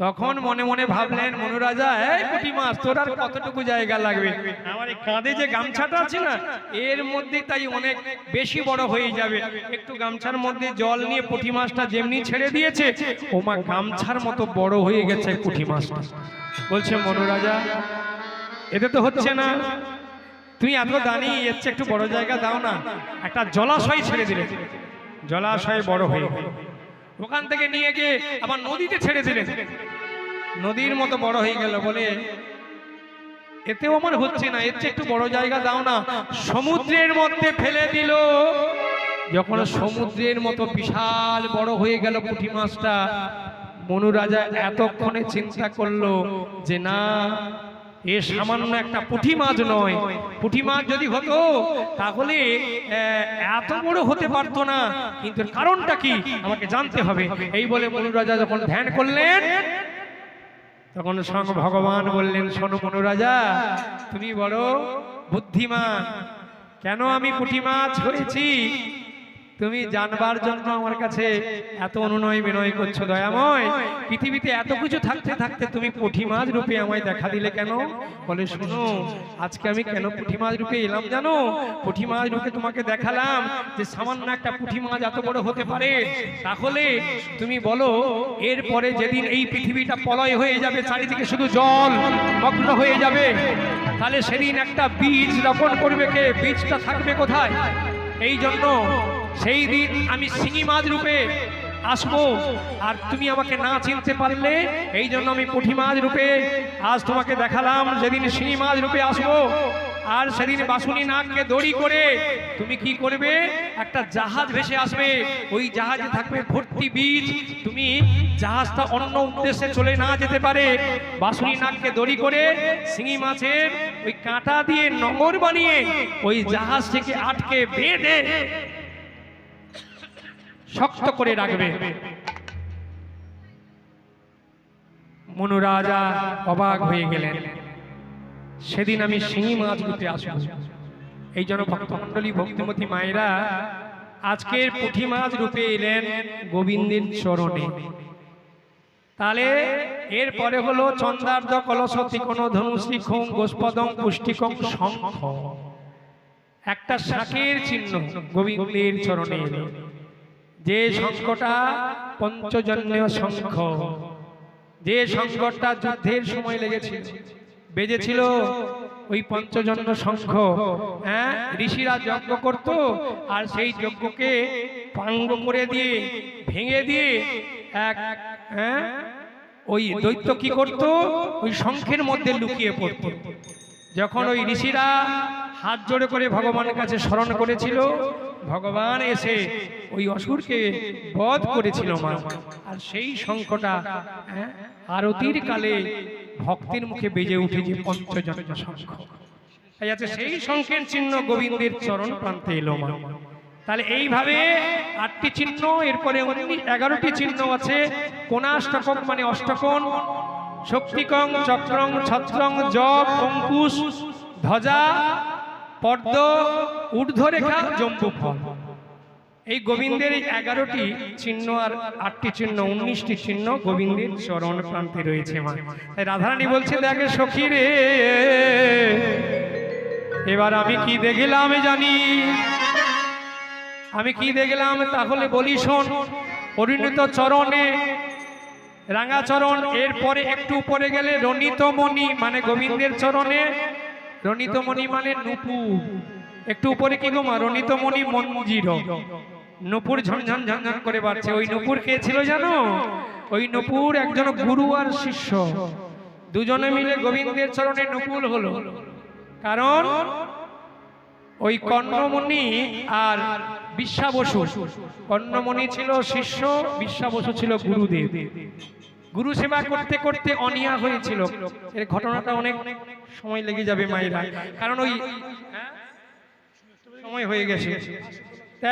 তখন মনে মনে ভাবলেন মনু রাজা, এই পুঁটি মাছ তোর আর কতটুকু জায়গা লাগবে, আমার এই কাঁধে যে গামছাটা আছে না, এর মধ্যে তাই অনেক বেশি বড় হয়ে যাবে। একটু গামছার মধ্যে জল নিয়ে পুঁটি মাছটা যেমনি ছেড়ে দিয়েছে, ওমা গামছার মতো বড় হয়ে গেছে পুঁটি মাছটা। বলছে মনু রাজা এতে তো হচ্ছে না, তুমি এত দানি, এর চেয়ে একটু বড় জায়গা দাও না। একটা জলাশয় ছেড়ে দিলে, জলাশয় বড় হয়ে গেল। ওখান থেকে নিয়ে গিয়ে আবার নদীতে ছেড়ে দিলেন, নদীর মতো বড় হয়ে গেল। বলে এতেও আমার হচ্ছে না, এর চেয়ে একটু বড় জায়গা দাও না। সমুদ্রের মধ্যে ফেলে দিল। যখন সমুদ্রের মতো বিশাল বড় হয়ে গেল পুঁটি মাছটা, মনু রাজা এতক্ষণে চিন্তা করলো যে না, এ সামান্য একটা পুঁটি মাছ নয়, পুঁটি মাছ যদি হতো তাহলে এত বড় হতে পারতো না, কিন্তু কারণটা কি আমাকে জানতে হবে। এই বলে মনু রাজা যখন ধ্যান করলেন, তখন স্বয়ং ভগবান বললেন, শোনো মনু রাজা তুমি বড় বুদ্ধিমান, কেন আমি পুঁটি মাছ হয়েছি তুমি জানবার জন্য আমার কাছে এত অনুনয় বিনয় করছো। দয়াময়, পৃথিবীতে এত কিছু থাকতে থাকতে তুমি পুঁটি মাছ রূপে আমায় দেখা দিলে কেন? বলে শোনো, আজকে আমি কেন পুঁটি মাছ রূপে এলাম জানো? পুঁটি মাছ রূপে তোমাকে দেখালাম যে সামান্য একটা পুঁটি মাছ এত বড় হতে পারে। তাহলে তুমি বলো, এরপরে যেদিন এই পৃথিবীটা প্রলয় হয়ে যাবে, চারিদিকে শুধু জল মগ্ন হয়ে যাবে, তাহলে সেদিন একটা বীজ রোপণ করবে কে? বীজটা থাকবে কোথায়? এই জন্য সেই দিন আমি শিঙি মাছ রূপে আসবো, আর তুমি আমাকে না চিনতে পারলে এই জন্য আমি পুঁটি মাছ রূপে আজ তোমাকে দেখালাম। যেদিন শিঙি মাছ রূপে আসবো, আর সেদিন বাসুনি নাগকে দড়ি করে তুমি কি করবে? একটা জাহাজ ভেসে আসবে, ওই জাহাজে থাকবে ভর্তি বীজ। তুমি জাহাজটা অন্য উদ্দেশ্যে চলে না যেতে পারে, বাসুনি নাগকে দড়ি করে শিঙি মাছের ওই কাঁটা দিয়ে নোঙর বানিয়ে ওই জাহাজ থেকে আটকে বেঁধে শক্ত করে রাখবে। মনু রাজা অবাক হয়ে গেলেন, সেদিন আমি শিঙি মাছ রূপে আসবো। এই জন্য ভক্তমণ্ডলী, ভক্তিমতী মায়েরা আজকের পুঁটি মাছ রূপে এলেন গোবিন্দের চরণে। তাহলে এরপরে হলো চন্দার্ধ কলস ত্রিকোণ ধনুশ্রী খং গোস্পদং পুষ্টিকং শঙ্খ, একটা শাকের চিহ্ন গোবিন্দের চরণে এলো। যে শঙ্খটা পঞ্চজন্যেয় শঙ্খ, যে শঙ্খটা যুদ্ধের সময় লেগেছিল, বেজেছিল ওই পঞ্চজন্য শঙ্খ। হ্যাঁ, ঋষিরা যজ্ঞ করত, আর সেই যজ্ঞকে পাঙ্গ করে দিয়ে ভেঙে দিয়ে এক ওই দৈত্য কি করত, ওই শঙ্খের মধ্যে লুকিয়ে পড়ত। যখন ওই ঋষিরা হাত জোড়ে করে ভগবানের কাছে স্মরণ করেছিল, ভগবান এসে ওই অসুরকে বধ করেছিল মা। আর সেই শঙ্খটা আরতির কালে ভক্তের মুখে বেজে উঠেছে পঞ্চজন্য শঙ্খ। তাই আছে সেই শঙ্খের চিহ্ন গোবিন্দের চরণ প্রান্তে এলো মা। তাহলে এইভাবে 8টি চিহ্ন, এরপরে 11টি চিহ্ন আছে। কোণাষ্টকম মানে অষ্টকোণ, শক্তিকং, চক্রং, ছত্রং, জপ, অঙ্কুশ, ধ্বজা, পদ্ম, ঊর্ধ্বরেখা, জম্বুফল। এই গোবিন্দের এই 11টি চিহ্ন আর 8টি চিহ্ন, 19টি চিহ্ন গোবিন্দের চরণ প্রান্তে রয়েছে মা। তাই রাধারানী বলছে, দেখে সখী রে, এবার আমি কি দেখলাম জানি, আমি কি দেখলাম তাহলে বলি শোন। পরিণত চরণে রাঙা চরণ, এরপরে একটু উপরে গেলে রণিতমণি মানে গোবিন্দের চরণে, রণিতমণি মানে নুপুর। একটু উপরে কি গো মা, রণিতমণি মঞ্জির, নুপুর ঝনঝন ঝনঝন করে বাড়ছে। ওই নুপুর কে ছিল জানো? ওই নুপুর একজন গুরু আর শিষ্য, দুজনে মিলে গোবিন্দের চরণে নুপুর হলো। কারণ ওই কর্ণমণি আর বিশ্বাবসু, কর্ণমণি ছিল শিষ্য, বিশ্বাবসু ছিল গুরুদেব। গুরু সেবা করতে করতে অনিয়া হয়েছিল। এর ঘটনাটা অনেক সময় লেগে যাবে মায়েরা, কারণ ওই সময় হয়ে গেছে।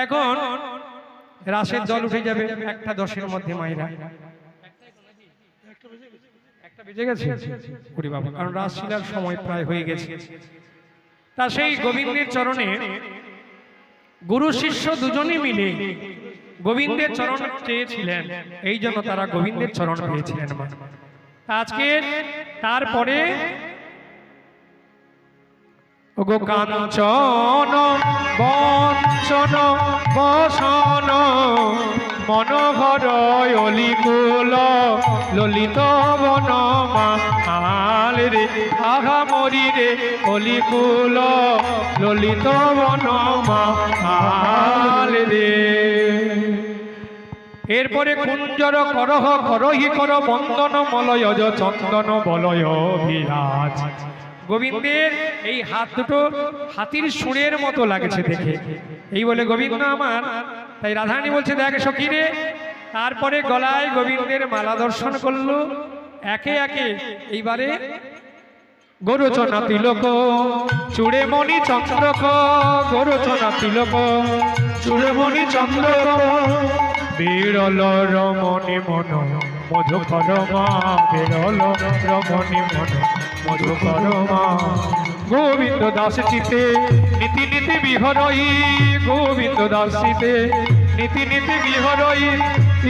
এখন রাসের জল উঠে যাবে 1:10 মধ্যে মায়েরা। 1টা বেজে গেছে ওরে বাবা, কারণ রাসলীলার সময় প্রায় হয়ে গেছে। তা সেই গোবিন্দের চরণে গুরু শিষ্য দুজনেই মিলে গোবিন্দের চরণ চেয়েছিলেন, এই জন্য তারা গোবিন্দের চরণ পেয়েছিলেন মা। আজকে তারপরে ওগো কাঞ্চন বঞ্চন বসন মনোহর অলিকুল ললিত বন মাল রে, আহা মরি রে অলিকুল ললিত বন মাল রে। এরপরে কুঞ্জর করহ করহি কর বন্দন মলয়জ চন্দন বলয় বিরাজ। গোবিন্দের এই হাত দুটো হাতির সুরের মতো লাগছে দেখে, এই বলে গোবিন্দ আমার। তাই রাধারানী বলছে, দেখ সখী রে। তারপরে গলায় গোবিন্দের মালা দর্শন করলো একে একে। এইবারে গোরচনা তিলক চূড়ে মণি চন্দ্রক, গোরচনা তিলক চূড়ে মণি চন্দ্রক, বিরল রমণী মন মধুকর মা, বিরল রমণী মন মধুকর মা। গোবিন্দ দাস চিতে নীতি নীতি বিহরই, গোবিন্দ দাস চিতে নীতি নীতি বিহরই,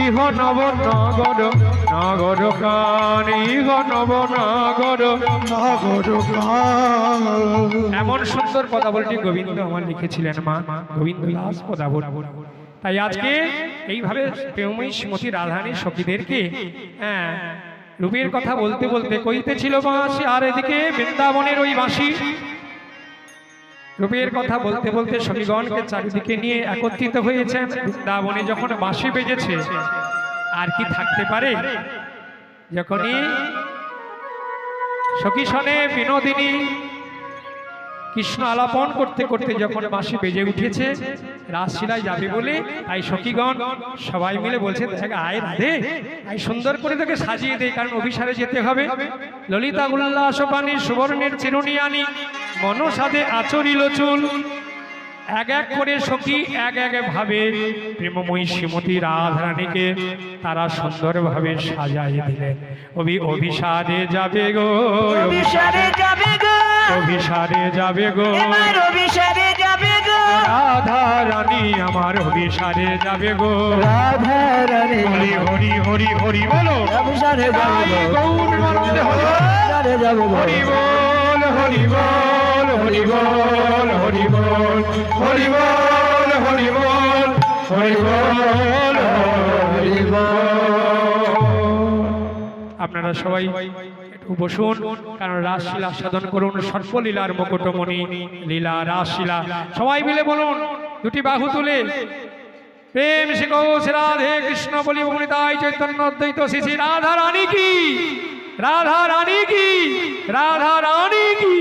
ইহ নব নগর নগর কান, ইহ নব নগর নগর কান। এমন সুন্দর পদাবলী গোবিন্দ আমার লিখেছিলেন মা, গোবিন্দ দাস পদাবলী। তাই আজকে এইভাবে প্রেমময়ী শ্রীমতী রাধারানী সখীদেরকে রূপের কথা বলতে বলতে কইতেছিল বাঁশি, আর এদিকে বৃন্দাবনের ওই বাঁশি রূপের কথা বলতে বলতে সখীগণকে চারিদিকে নিয়ে একত্রিত হয়েছেন। বৃন্দাবনে যখন বাঁশি বেজেছে আর কি থাকতে পারে? যখনই সখী সনে বিনোদিনী কৃষ্ণ আলাপন করতে করতে যখন বাঁশি বেজে উঠেছে, রাসলীলায় যাবে বলে, তাই সখীগণ সবাই মিলে বলছে, দেখ আয় রাধে, আয় সুন্দর করে তোকে সাজিয়ে দে, কারণ অভিসারে যেতে হবে। ললিতা উল্লাস পানি সুবর্ণের চিরুনি আনি, মনসাদে আচরিল চুল। এক এক করে সখী এক এক ভাবে প্রেমময়ী শ্রীমতী রাধারানীকে তারা সুন্দরভাবে সাজাইয়ে দিলেন। অভিসারে যাবে গো, অভিসারে যাবে গো, অভিসারে যাবে গো, আমার অভিসারে যাবে গো, রাধা রানী আমার অভিসারে যাবে গো, রাধা রানী হরি হরি হরি হরি বলো, অভিসারে যাবে গো, গৌর বন্দে হরি, অভিসারে যাবে গো, হরি বল হরি বল হরি বল হরি বল হরি বল হরি বল হরি বল হরি বল। আপনারা সবাই একটু বসুন, কারণ রাসলীলা সাধন করুন। সর্বলীলার মুকুটমণি লীলা রাসলীলা। সবাই মিলে বলুন, দুটি বাহু তুলে প্রেম শিখো শ্রী রাধে কৃষ্ণ বলি বনিতাই চৈতন্য অদ্বৈত শ্রী শ্রী রাধা রানী কি, রাধা রানী কি, রাধা রানী কি।